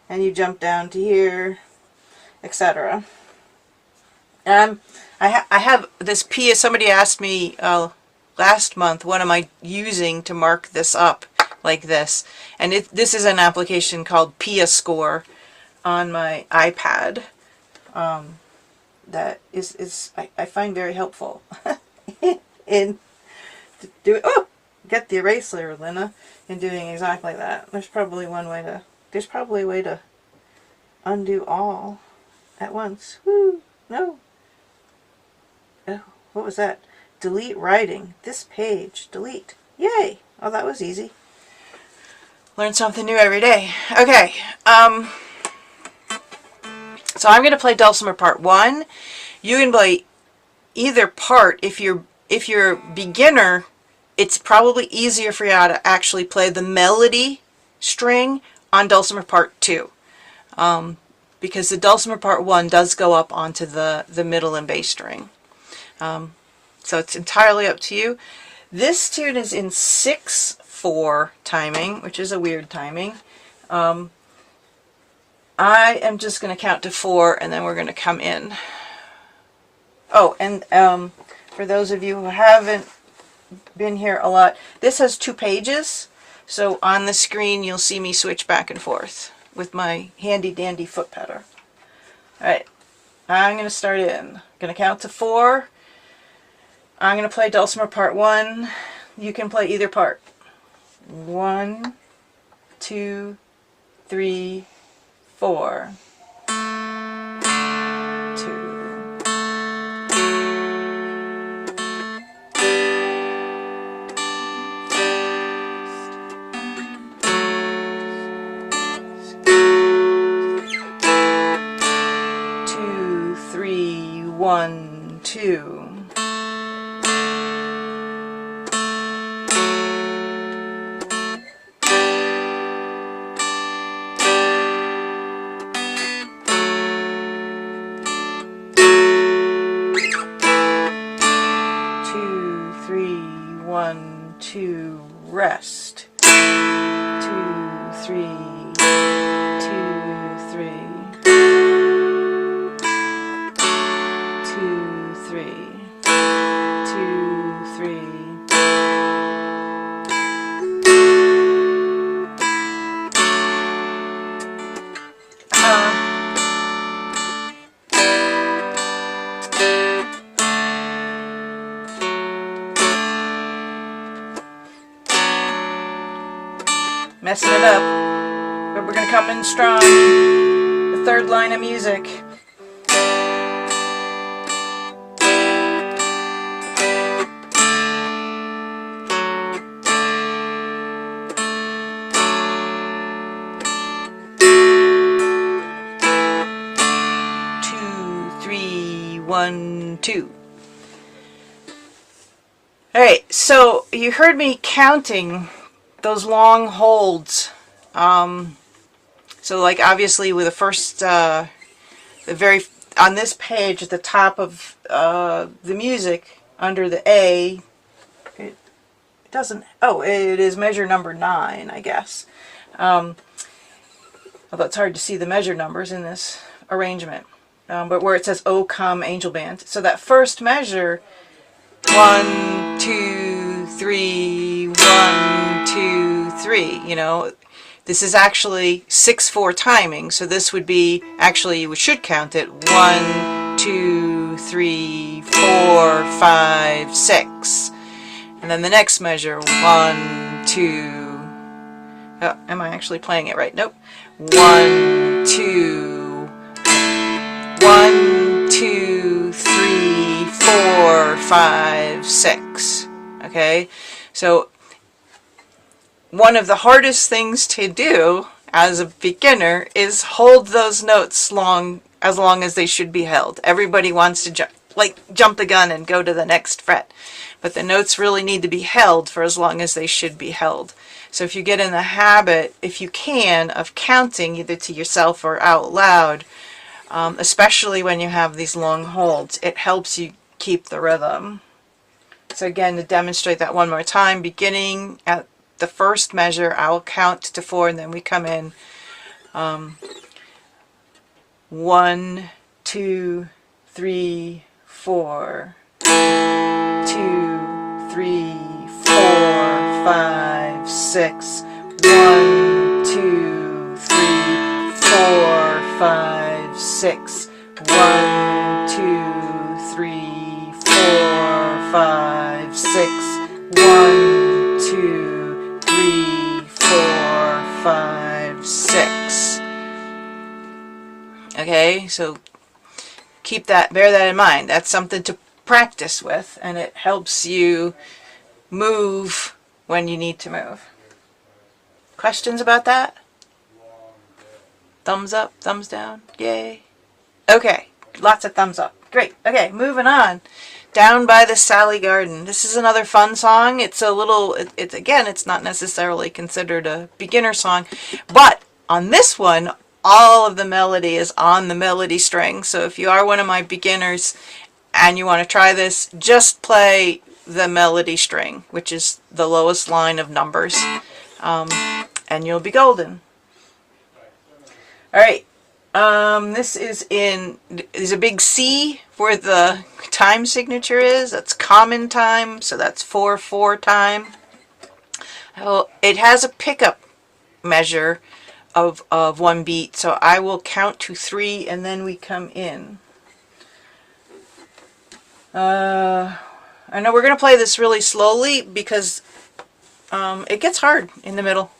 and you jump down to here, etc. I have this Pia, somebody asked me last month, what am I using to mark this up like this? And this is an application called Pia Score on my iPad that I find very helpful in doing. Oh, get the eraser, Lena, in doing exactly that. There's probably a way to undo all at once. Woo! No. Oh, what was that? Delete writing. This page. Delete. Yay! Oh, that was easy. Learn something new every day. Okay. So I'm going to play Dulcimer Part 1. You can play either part. If you're beginner, it's probably easier for you to actually play the melody string on Dulcimer Part 2. Because the Dulcimer Part 1 does go up onto the middle and bass string. So it's entirely up to you. This tune is in 6/4 timing, which is a weird timing. I am just going to count to 4 and then we're going to come in. Oh, and for those of you who haven't been here a lot, this has 2 pages. So on the screen you'll see me switch back and forth with my handy dandy foot pedal. Alright, I'm going to start in. I'm going to count to 4. I'm going to play Dulcimer Part 1. You can play either part. 1, 2, 3, 4. 2. 1, 2. 1, 2, rest. 2, 3, 2, 3. 2, 3, 2, 3. Messing it up, but we're going to come in strong. The third line of music. Two, 3, 1, 2. Alright, so you heard me counting those long holds. So like obviously with the first, on this page at the top of the music, under the A, it doesn't, oh, it is measure number 9, I guess. Although it's hard to see the measure numbers in this arrangement. But where it says, "Oh Come Angel Band." So that first measure, 1, 2, 3, 1, 2, 3, you know, this is actually 6/4 timing, so this would be, actually you should count it, 1, 2, 3, 4, 5, 6. And then the next measure, 1, 2, oh, am I actually playing it right? Nope. 1, 2, 1, 2, 3, 4, 5, 6. Okay, so one of the hardest things to do as a beginner is hold those notes as long as they should be held. Everybody wants to jump the gun and go to the next fret, but the notes really need to be held for as long as they should be held. So if you get in the habit, if you can, of counting either to yourself or out loud, especially when you have these long holds, it helps you keep the rhythm. So again, to demonstrate that one more time, beginning at the first measure, I'll count to 4 and then we come in 1, 2, 3, 4, 2, 3, 4, 5, 6, 1, 2, 3, 4, 5, 6, 1, 2, 3, 4, 5, 6, 1, 2, 3, 4, 5, 6. Okay, so bear that in mind. That's something to practice with, and it helps you move when you need to move. Questions about that? Thumbs up, thumbs down, yay. Okay, lots of thumbs up. Great. Okay, moving on. Down by the Sally Garden. This is another fun song. It's a little, again, it's not necessarily considered a beginner song, but on this one, all of the melody is on the melody string. So if you are one of my beginners and you want to try this, just play the melody string, which is the lowest line of numbers, and you'll be golden. All right. This is there's a big C where the time signature is. That's common time, so that's 4/4 time. It has a pickup measure of 1 beat, so I will count to 3 and then we come in. I know we're going to play this really slowly because it gets hard in the middle.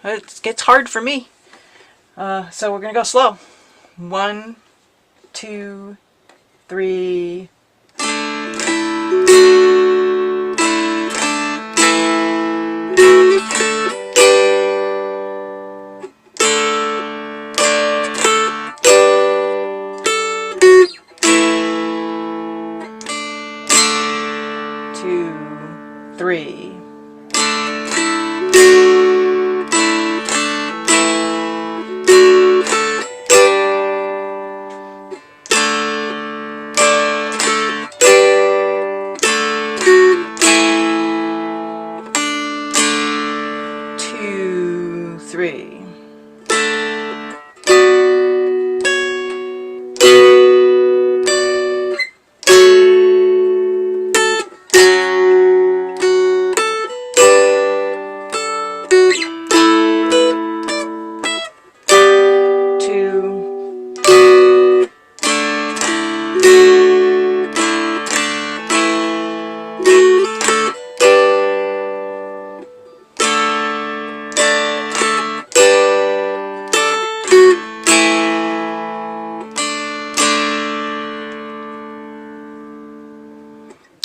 It gets hard for me. So we're going to go slow. 1, 2, 3. 3.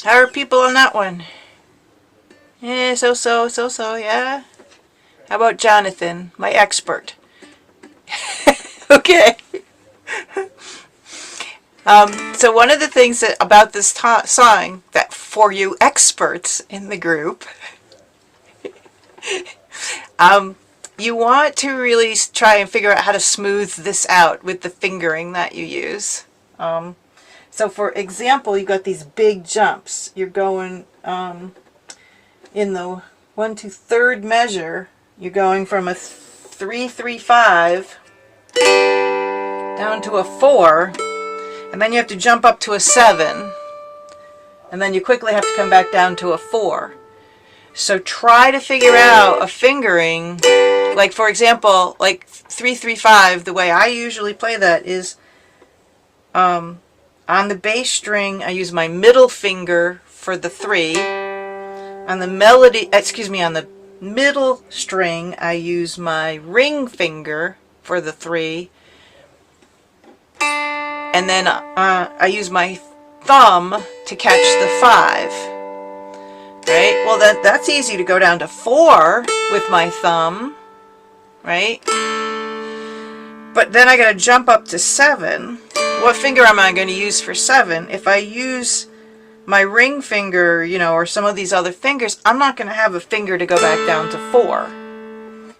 How are people on that one? Eh, so, yeah. How about Jonathan, my expert? Okay. So one of the things about this song that for you experts in the group, you want to really try and figure out how to smooth this out with the fingering that you use. So for example, you got these big jumps. You're going in the 1 to 3rd measure. You're going from a 3-3-5 down to a 4, and then you have to jump up to a 7, and then you quickly have to come back down to a 4. So try to figure out a fingering, like for example, like 3-3-5. The way I usually play that is on the bass string, I use my middle finger for the 3. On the on the middle string, I use my ring finger for the 3. And then I use my thumb to catch the 5. Right? Well, that's easy to go down to 4 with my thumb. Right? But then I gotta jump up to 7. What finger am I going to use for 7? If I use my ring finger, you know, or some of these other fingers, I'm not going to have a finger to go back down to 4.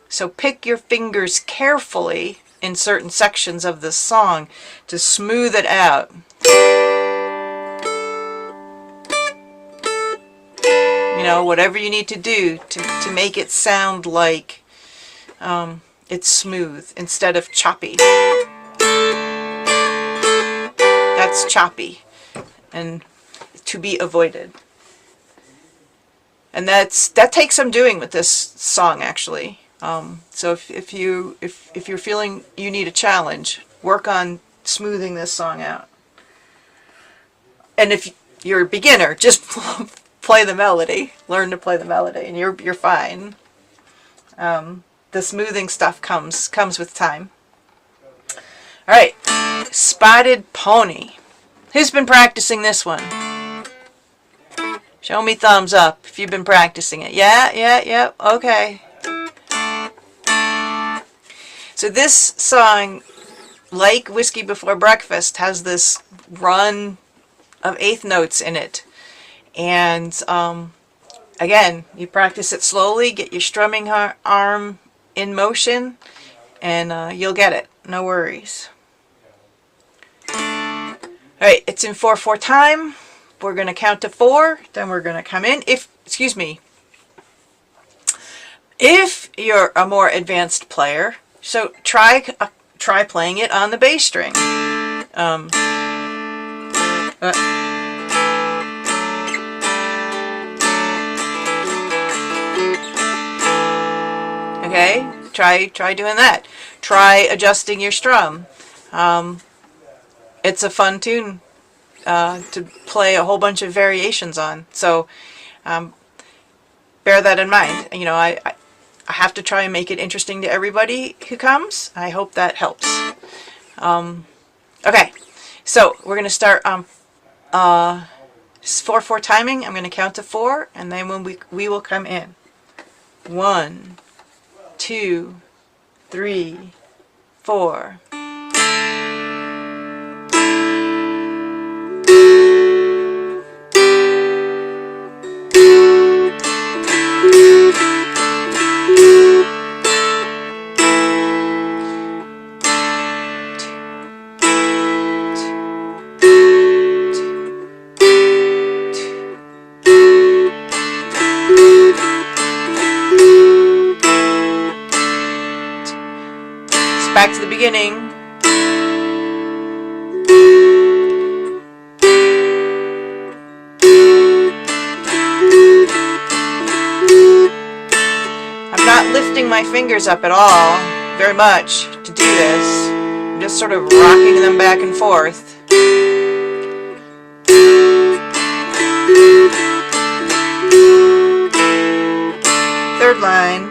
So pick your fingers carefully in certain sections of this song to smooth it out. You know, whatever you need to do to make it sound like it's smooth instead of choppy. That's choppy and to be avoided. And that takes some doing with this song, actually. So if you're feeling you need a challenge, work on smoothing this song out. And if you're a beginner, just play the melody, learn to play the melody, and you're fine. The smoothing stuff comes with time. All right, Spotted Pony. Who's been practicing this one? Show me thumbs up if you've been practicing it. Yeah, okay. So this song, like Whiskey Before Breakfast, has this run of 1/8 notes in it. And again, you practice it slowly, get your strumming arm in motion, and you'll get it. No worries. Alright, it's in 4/4 time. We're going to count to 4, then we're going to come in. If you're a more advanced player, so try playing it on the bass string. Okay, try doing that. Try adjusting your strum. It's a fun tune to play a whole bunch of variations on. So bear that in mind. You know, I have to try and make it interesting to everybody who comes. I hope that helps. Okay, so we're going to start 4/4 timing. I'm going to count to 4, and then when we will come in. 1, 2, 3, 4. beginning. I'm not lifting my fingers up at all, very much, to do this. I'm just sort of rocking them back and forth. Third line.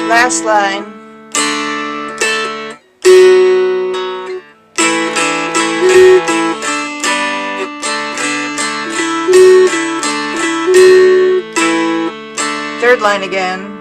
Last line. Third line again.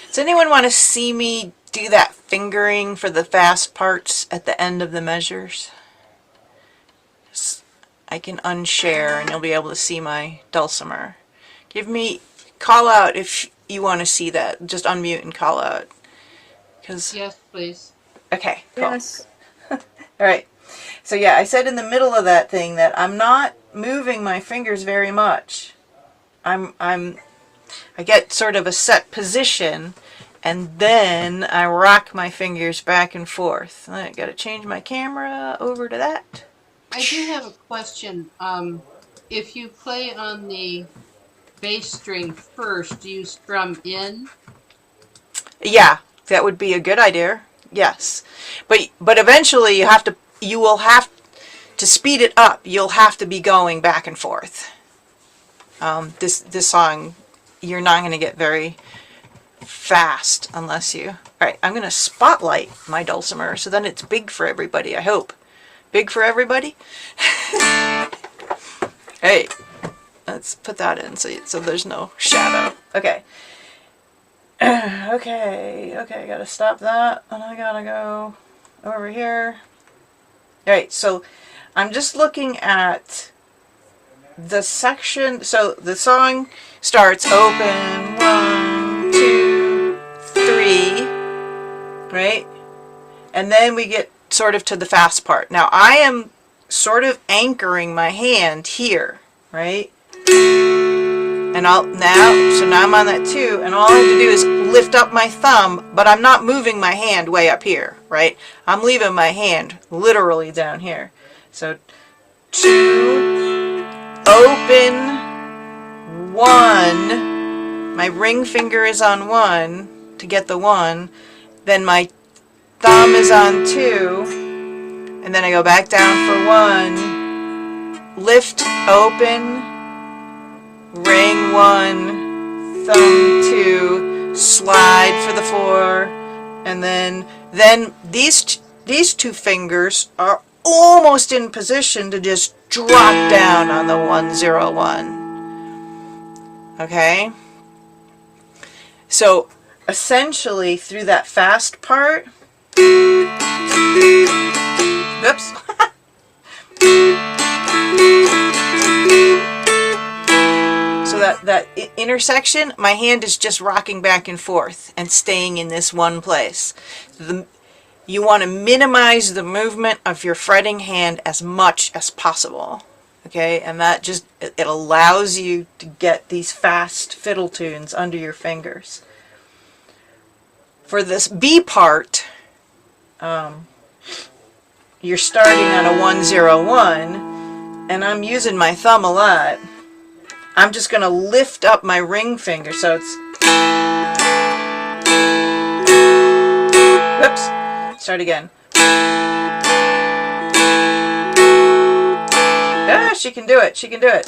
Does anyone want to see me do that fingering for the fast parts at the end of the measures? I can unshare and you'll be able to see my dulcimer. Call out if you want to see that. Just unmute and call out. Yes, please. Okay, cool. Yes. All right. So yeah, I said in the middle of that thing that I'm not moving my fingers very much. I get sort of a set position, and then I rock my fingers back and forth. I got to change my camera over to that. I do have a question. If you play on the bass string first, do you strum in? Yeah, that would be a good idea. Yes, but eventually you will have to speed it up. You'll have to be going back and forth. This song, you're not going to get very fast unless you... Alright, I'm going to spotlight my dulcimer so then it's big for everybody, I hope. Big for everybody? Hey, let's put that in so there's no shadow. Okay. Okay, I gotta stop that, and I gotta go over here. Alright, so I'm just looking at the section. So the song starts open 1, 2, 3, right? And then we get sort of to the fast part. Now I am sort of anchoring my hand here, right? And now I'm on that 2, and all I have to do is lift up my thumb, but I'm not moving my hand way up here, right? I'm leaving my hand literally down here. So 2, open, 1, my ring finger is on 1 to get the 1, then my thumb is on 2, and then I go back down for 1, lift, open, ring 1, thumb 2, slide for the 4, and then these 2 fingers are almost in position to just drop down on the 1, 0, 1. Okay? So essentially through that fast part, oops. So that intersection, my hand is just rocking back and forth and staying in this one place. You want to minimize the movement of your fretting hand as much as possible. Okay, and that just, it allows you to get these fast fiddle tunes under your fingers. For this B part, you're starting on a 1, 0, 1, and I'm using my thumb a lot. I'm just going to lift up my ring finger, so it's... Whoops. Start again. Ah, she can do it. She can do it.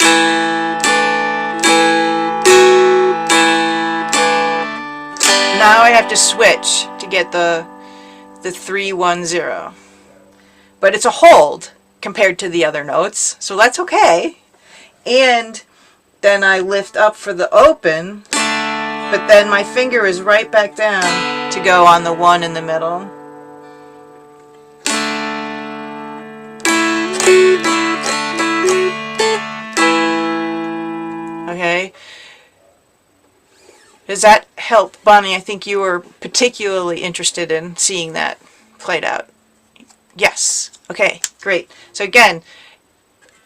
Now I have to switch to get the 3, 1, 0. But it's a hold compared to the other notes, so that's okay. And then I lift up for the open, but then my finger is right back down to go on the 1 in the middle. Okay. Does that help, Bonnie? I think you were particularly interested in seeing that played out. Yes. Okay, great. So again,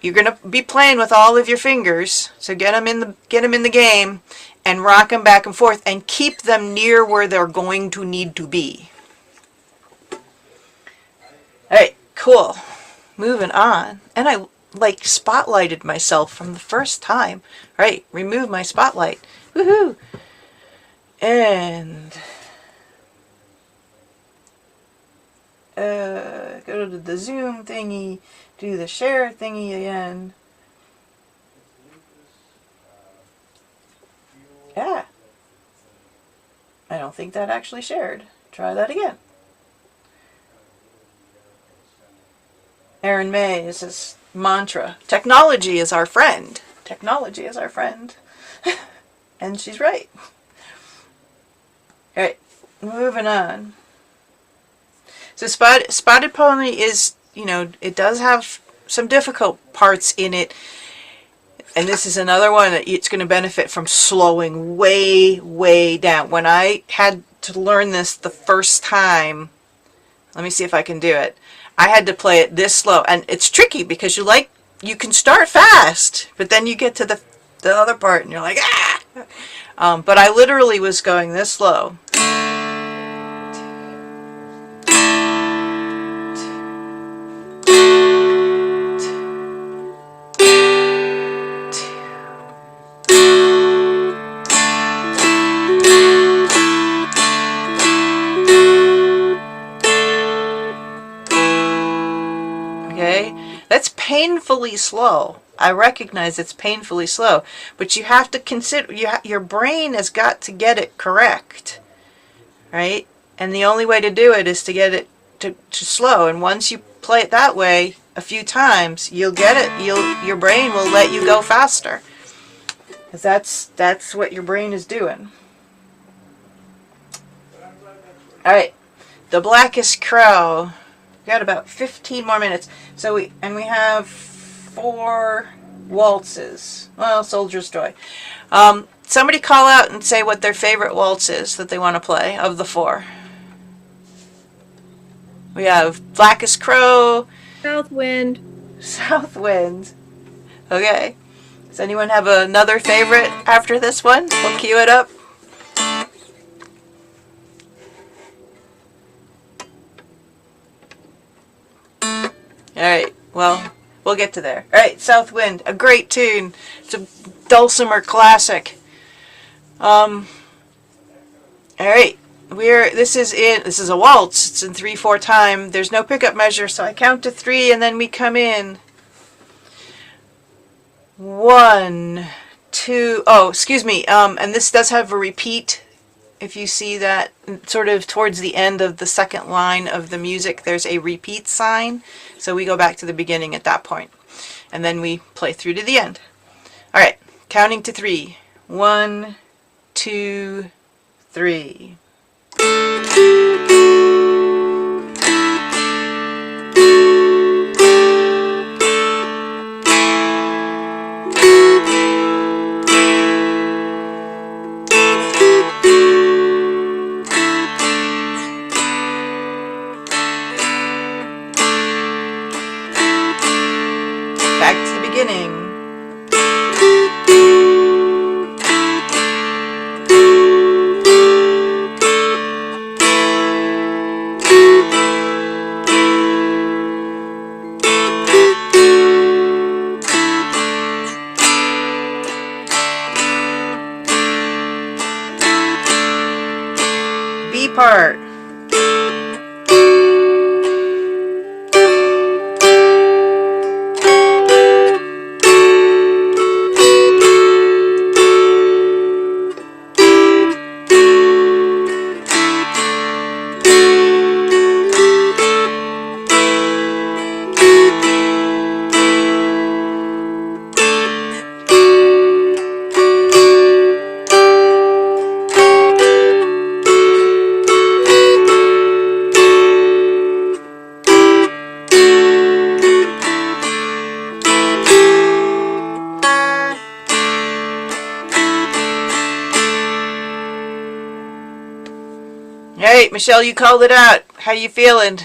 you're going to be playing with all of your fingers. So get them in the game and rock them back and forth and keep them near where they're going to need to be. All right, cool. Moving on. And I like spotlighted myself from the first time. All right, remove my spotlight. Woohoo! And go to the zoom thingy, do the share thingy again. Yeah. I don't think that actually shared. Try that again. Aaron May is his mantra. Technology is our friend. Technology is our friend. And she's right. Alright, moving on. So Spotted Pony is, it does have some difficult parts in it. And this is another one that it's going to benefit from slowing way, way down. When I had to learn this the first time, let me see if I can do it. I had to play it this slow. And it's tricky because you can start fast, but then you get to the other part and you're like, ah! But I literally was going this slow. That's painfully slow. I recognize it's painfully slow, but you have to consider, your brain has got to get it correct, right? And the only way to do it is to get it to slow. And once you play it that way a few times, you'll get it. Your brain will let you go faster, because that's what your brain is doing. All right, The Blackest Crow. We got about 15 more minutes. So we have 4 waltzes. Well, Soldier's Joy. Somebody call out and say what their favorite waltz is that they want to play of the 4. We have Blackest Crow. Southwind. Southwind. Okay. Does anyone have another favorite after this one? We'll cue it up. Alright, well, we'll get to there. Alright, Southwind, a great tune. It's a Dulcimer classic. Alright, this is a waltz. It's in 3/4 time. There's no pickup measure, so I count to 3 and then we come in. 1, 2, oh, excuse me, and this does have a repeat. If you see that sort of towards the end of the second line of the music, there's a repeat sign. So we go back to the beginning at that point. And then we play through to the end. Alright, counting to 3. 1, 2, 3. Part. right, Michelle, you called it out. How you feeling?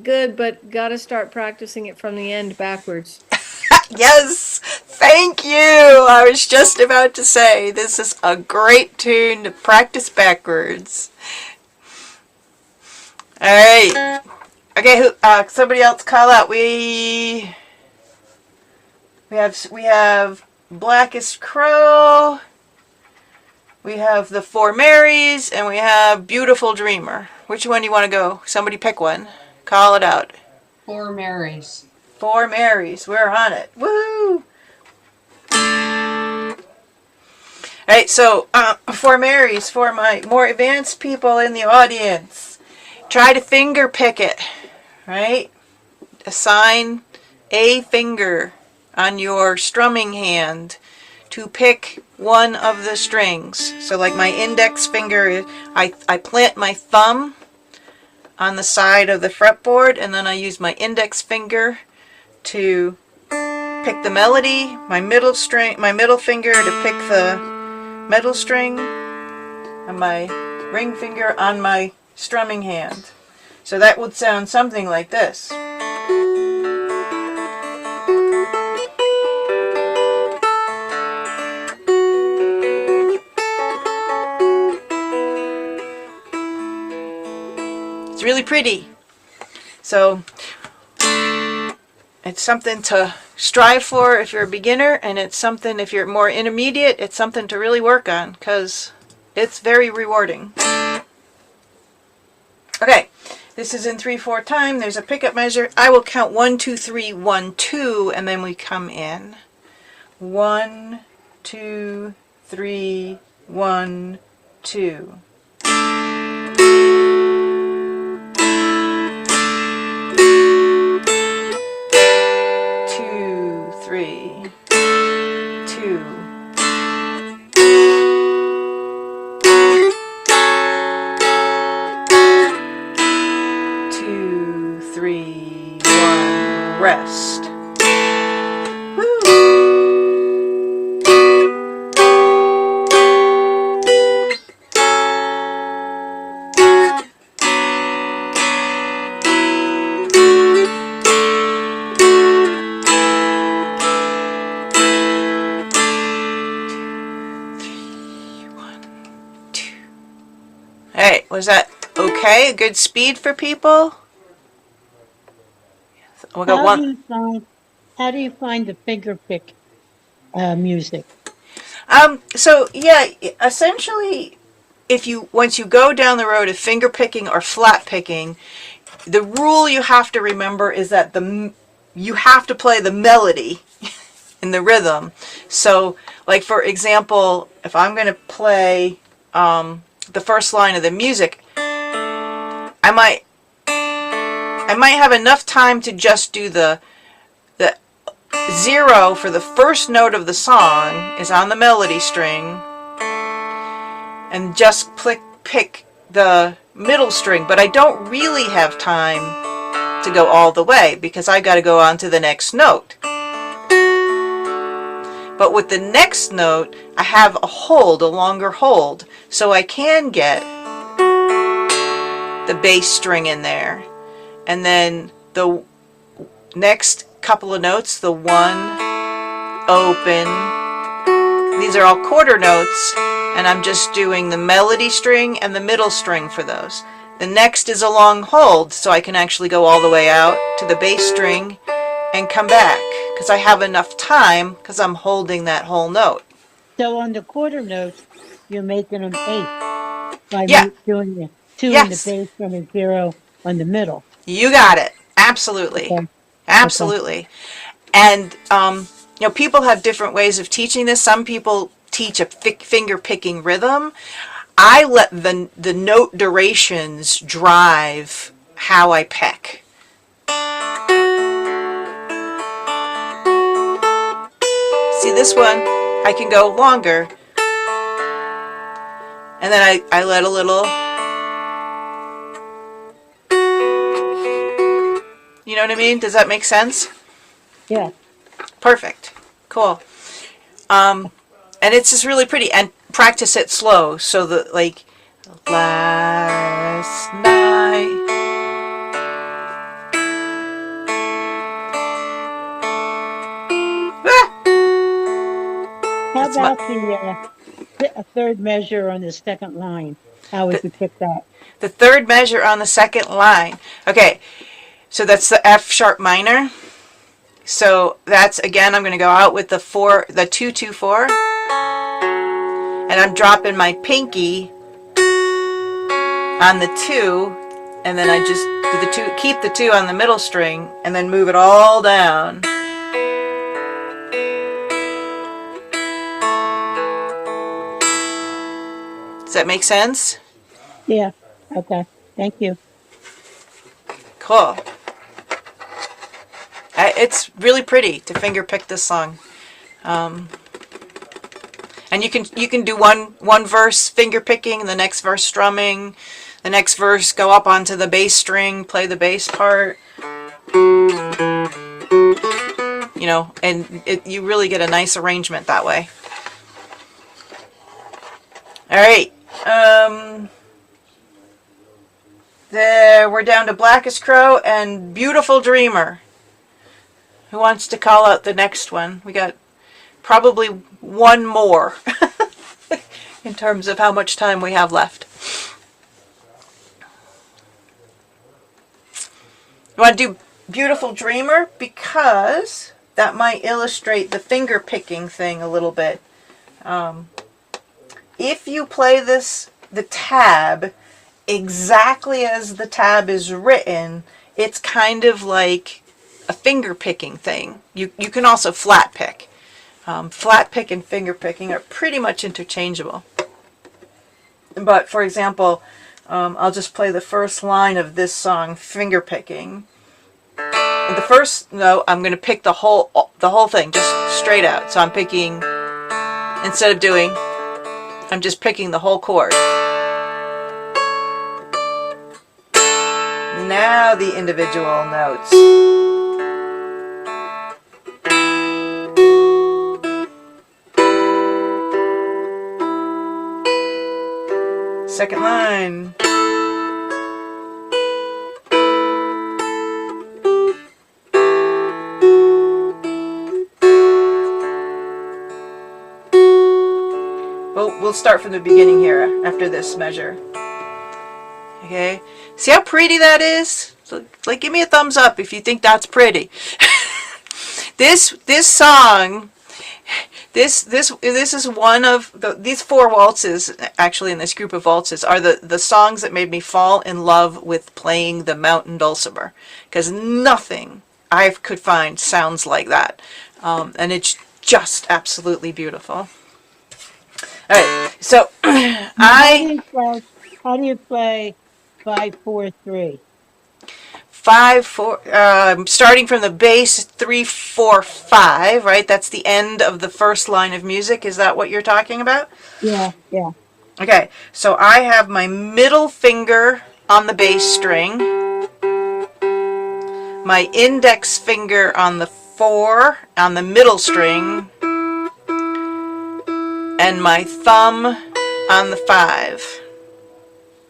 Good, but gotta start practicing it from the end backwards. Yes, thank you. I was just about to say this is a great tune to practice backwards. All right. Okay, who? Somebody else call out. We have Blackest Crow. We have the Four Marys, and we have Beautiful Dreamer. Which one do you want to go? Somebody pick one. Call it out. Four Marys. Four Marys. We're on it. Woo! Alright, so Four Marys, for my more advanced people in the audience, try to finger pick it. Right? Assign a finger on your strumming hand to pick one of the strings. So like my index finger, I plant my thumb on the side of the fretboard, and then I use my index finger to pick the melody, my middle finger to pick the middle string, and my ring finger on my strumming hand. So that would sound something like this. It's really pretty. So it's something to strive for if you're a beginner, and it's something, if you're more intermediate, it's something to really work on, because it's very rewarding. Okay, this is in 3/4 time. There's a pickup measure. I will count 1, 2, 3, 1, 2, and then we come in. 1, 2, 3, 1, 2. 3, 2. Two, 3, 1. Rest. Woo. Alright, was that okay? A good speed for people? We'll go How do you find the finger pick music? So yeah, essentially, once you go down the road of finger picking or flat picking, the rule you have to remember is that you have to play the melody in the rhythm. So, like for example, if I'm going to play the first line of the music, I might have enough time to just do the 0 for the first note of the song is on the melody string, and just pick the middle string, but I don't really have time to go all the way because I got to go on to the next note. But with the next note, I have a longer hold, so I can get the bass string in there. And then the next couple of notes, the 1, open, these are all quarter notes, and I'm just doing the melody string and the middle string for those. The next is a long hold, so I can actually go all the way out to the bass string and come back, because I have enough time because I'm holding that whole note. So on the quarter notes, you're making them 8 by doing the 2 in the bass from a 0 on the middle. You got it. Absolutely. Okay. Absolutely. And, people have different ways of teaching this. Some people teach a finger picking rhythm. I let the note durations drive how I peck. See this one? I can go longer. And then I let a little. You know what I mean? Does that make sense? Yeah. Perfect. Cool. And it's just really pretty. And practice it slow so that, like, last night. How That's my, about a third measure on the second line? How would you pick that? the third measure on the second line. Okay, so that's the F sharp minor. So that's, again, I'm going to go out with the 2 2 4, and I'm dropping my pinky on the 2, and then I just do the 2, keep the 2 on the middle string, and then move it all down. Does that make sense? Yeah. Okay. Thank you. Cool. It's really pretty to finger pick this song, and you can do one verse finger picking, the next verse strumming, the next verse go up onto the bass string, play the bass part, you know, and you really get a nice arrangement that way. All right, there we're down to Blackest Crow and Beautiful Dreamer. Who wants to call out the next one? We got probably one more in terms of how much time we have left. You want to do Beautiful Dreamer because that might illustrate the finger picking thing a little bit. If you play the tab exactly as the tab is written, it's kind of like a finger picking thing. You can also flat pick. Flat pick and finger picking are pretty much interchangeable. But for example, I'll just play the first line of this song, finger picking. The first note, I'm going to pick the whole thing, just straight out. So I'm picking, instead of doing, I'm just picking the whole chord. Now the individual notes. Second line. Well, we'll start from the beginning here after this measure. Okay, see how pretty that is? So, like, give me a thumbs up if you think that's pretty. This song, this is one of these 4 waltzes, actually, in this group of waltzes, are the songs that made me fall in love with playing the Mountain Dulcimer, because nothing I could find sounds like that, and it's just absolutely beautiful. All right, so How do you play 5-4-3? 5-4. Starting from the bass, 3-4-5. Right, that's the end of the first line of music. Is that what you're talking about? Yeah. Yeah. Okay, so I have my middle finger on the bass string, my index finger on the 4 on the middle string, and my thumb on the 5.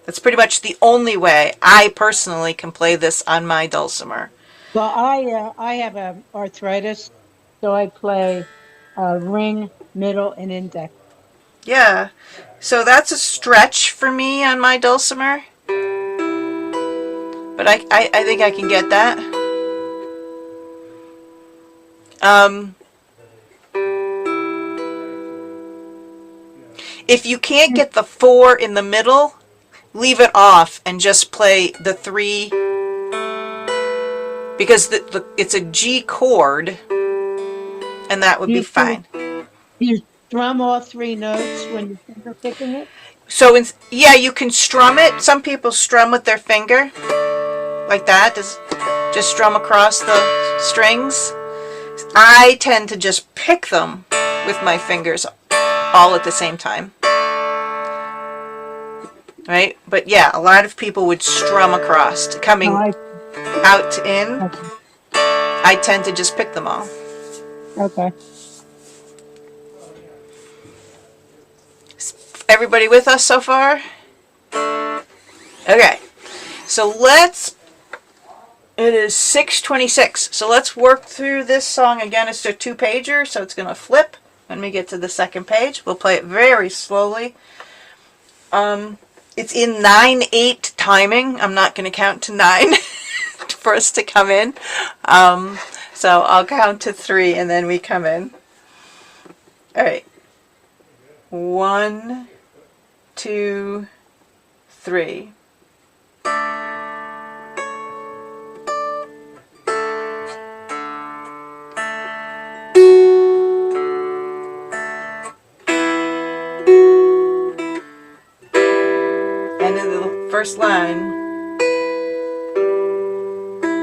That's pretty much the only way I personally can play this on my dulcimer. Well, I have arthritis, so I play ring, middle, and index. Yeah, so that's a stretch for me on my dulcimer, but I think I can get that. If you can't get the 4 in the middle, leave it off and just play the 3, because it's a G chord, and that would be fine. You strum all 3 notes when you're finger picking it? So, yeah, you can strum it. Some people strum with their finger, like that, just strum across the strings. I tend to just pick them with my fingers all at the same time. Right? But yeah, a lot of people would strum across, coming out to in. Okay. I tend to just pick them all. Okay. everybody with us so far? Okay, so it is 6:26, so let's work through this song again. It's a 2-pager, so it's going to flip when we get to the second page. We'll play it very slowly. It's in 9/8 timing. I'm not going to count to 9 for us to come in. So I'll count to 3 and then we come in. All right. 1, 2, 3. And then the first line,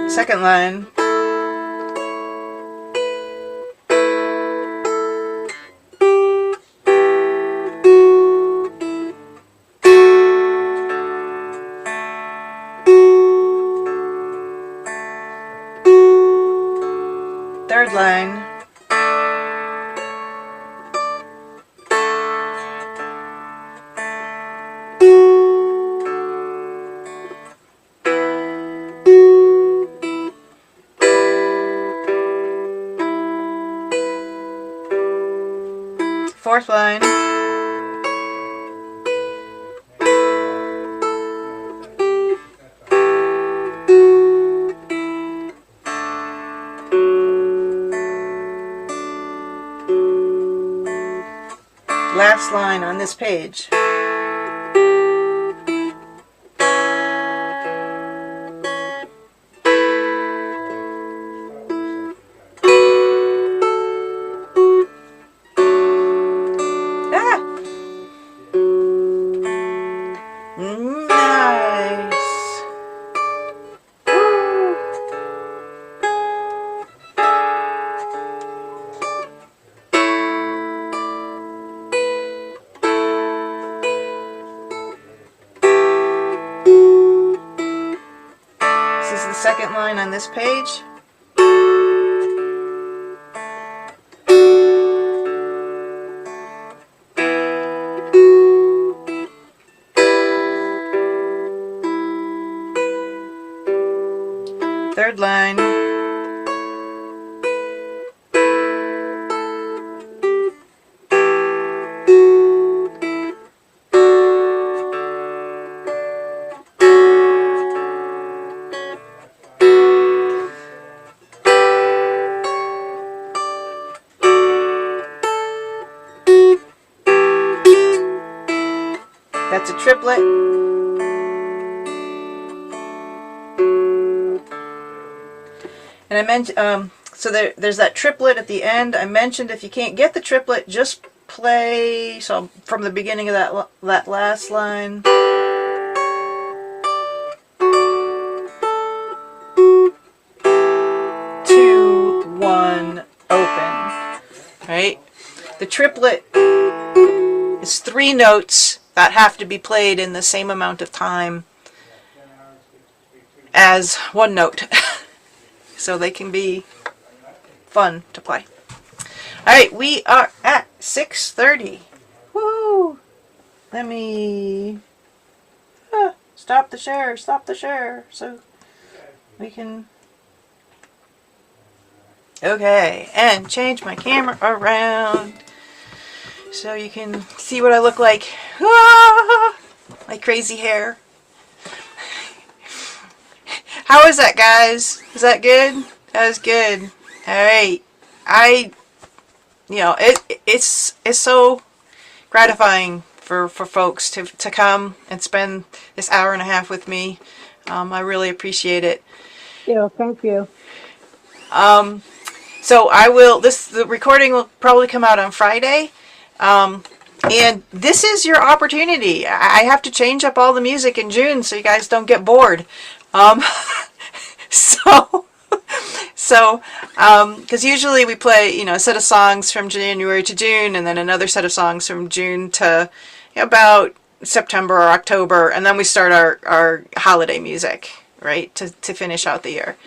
second line, third line, fourth line, last line on this page. Nice. Woo. This is the second line on this page. Third line. That's a triplet. And I mentioned, so there's that triplet at the end. I mentioned if you can't get the triplet, just play, so from the beginning of that last line. 2, 1, open. Right? The triplet is 3 notes that have to be played in the same amount of time as 1 note. So they can be fun to play. Alright, we are at 6:30. Woo! Let me stop the share, so we can... Okay, and change my camera around so you can see what I look like. Ah! My crazy hair. How is that, guys? Is that good? That was good. Alright. It's so gratifying for folks to come and spend this hour and a half with me. I really appreciate it. Yeah, thank you. So the recording will probably come out on Friday. And this is your opportunity. I have to change up all the music in June so you guys don't get bored. Because usually we play, a set of songs from January to June, and then another set of songs from June to about September or October, and then we start our holiday music, right, to finish out the year.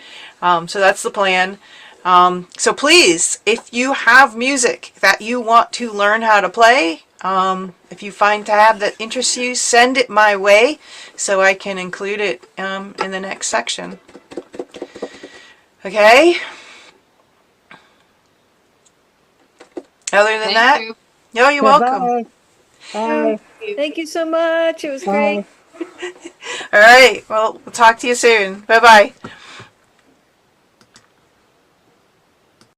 So that's the plan. So please, if you have music that you want to learn how to play, If you find tab that interests you, send it my way so I can include it in the next section. Okay? Other than that, Thank you. no, you're welcome. Bye. Thank you so much. It was Bye. great. All right. Well, we'll talk to you soon. Bye-bye.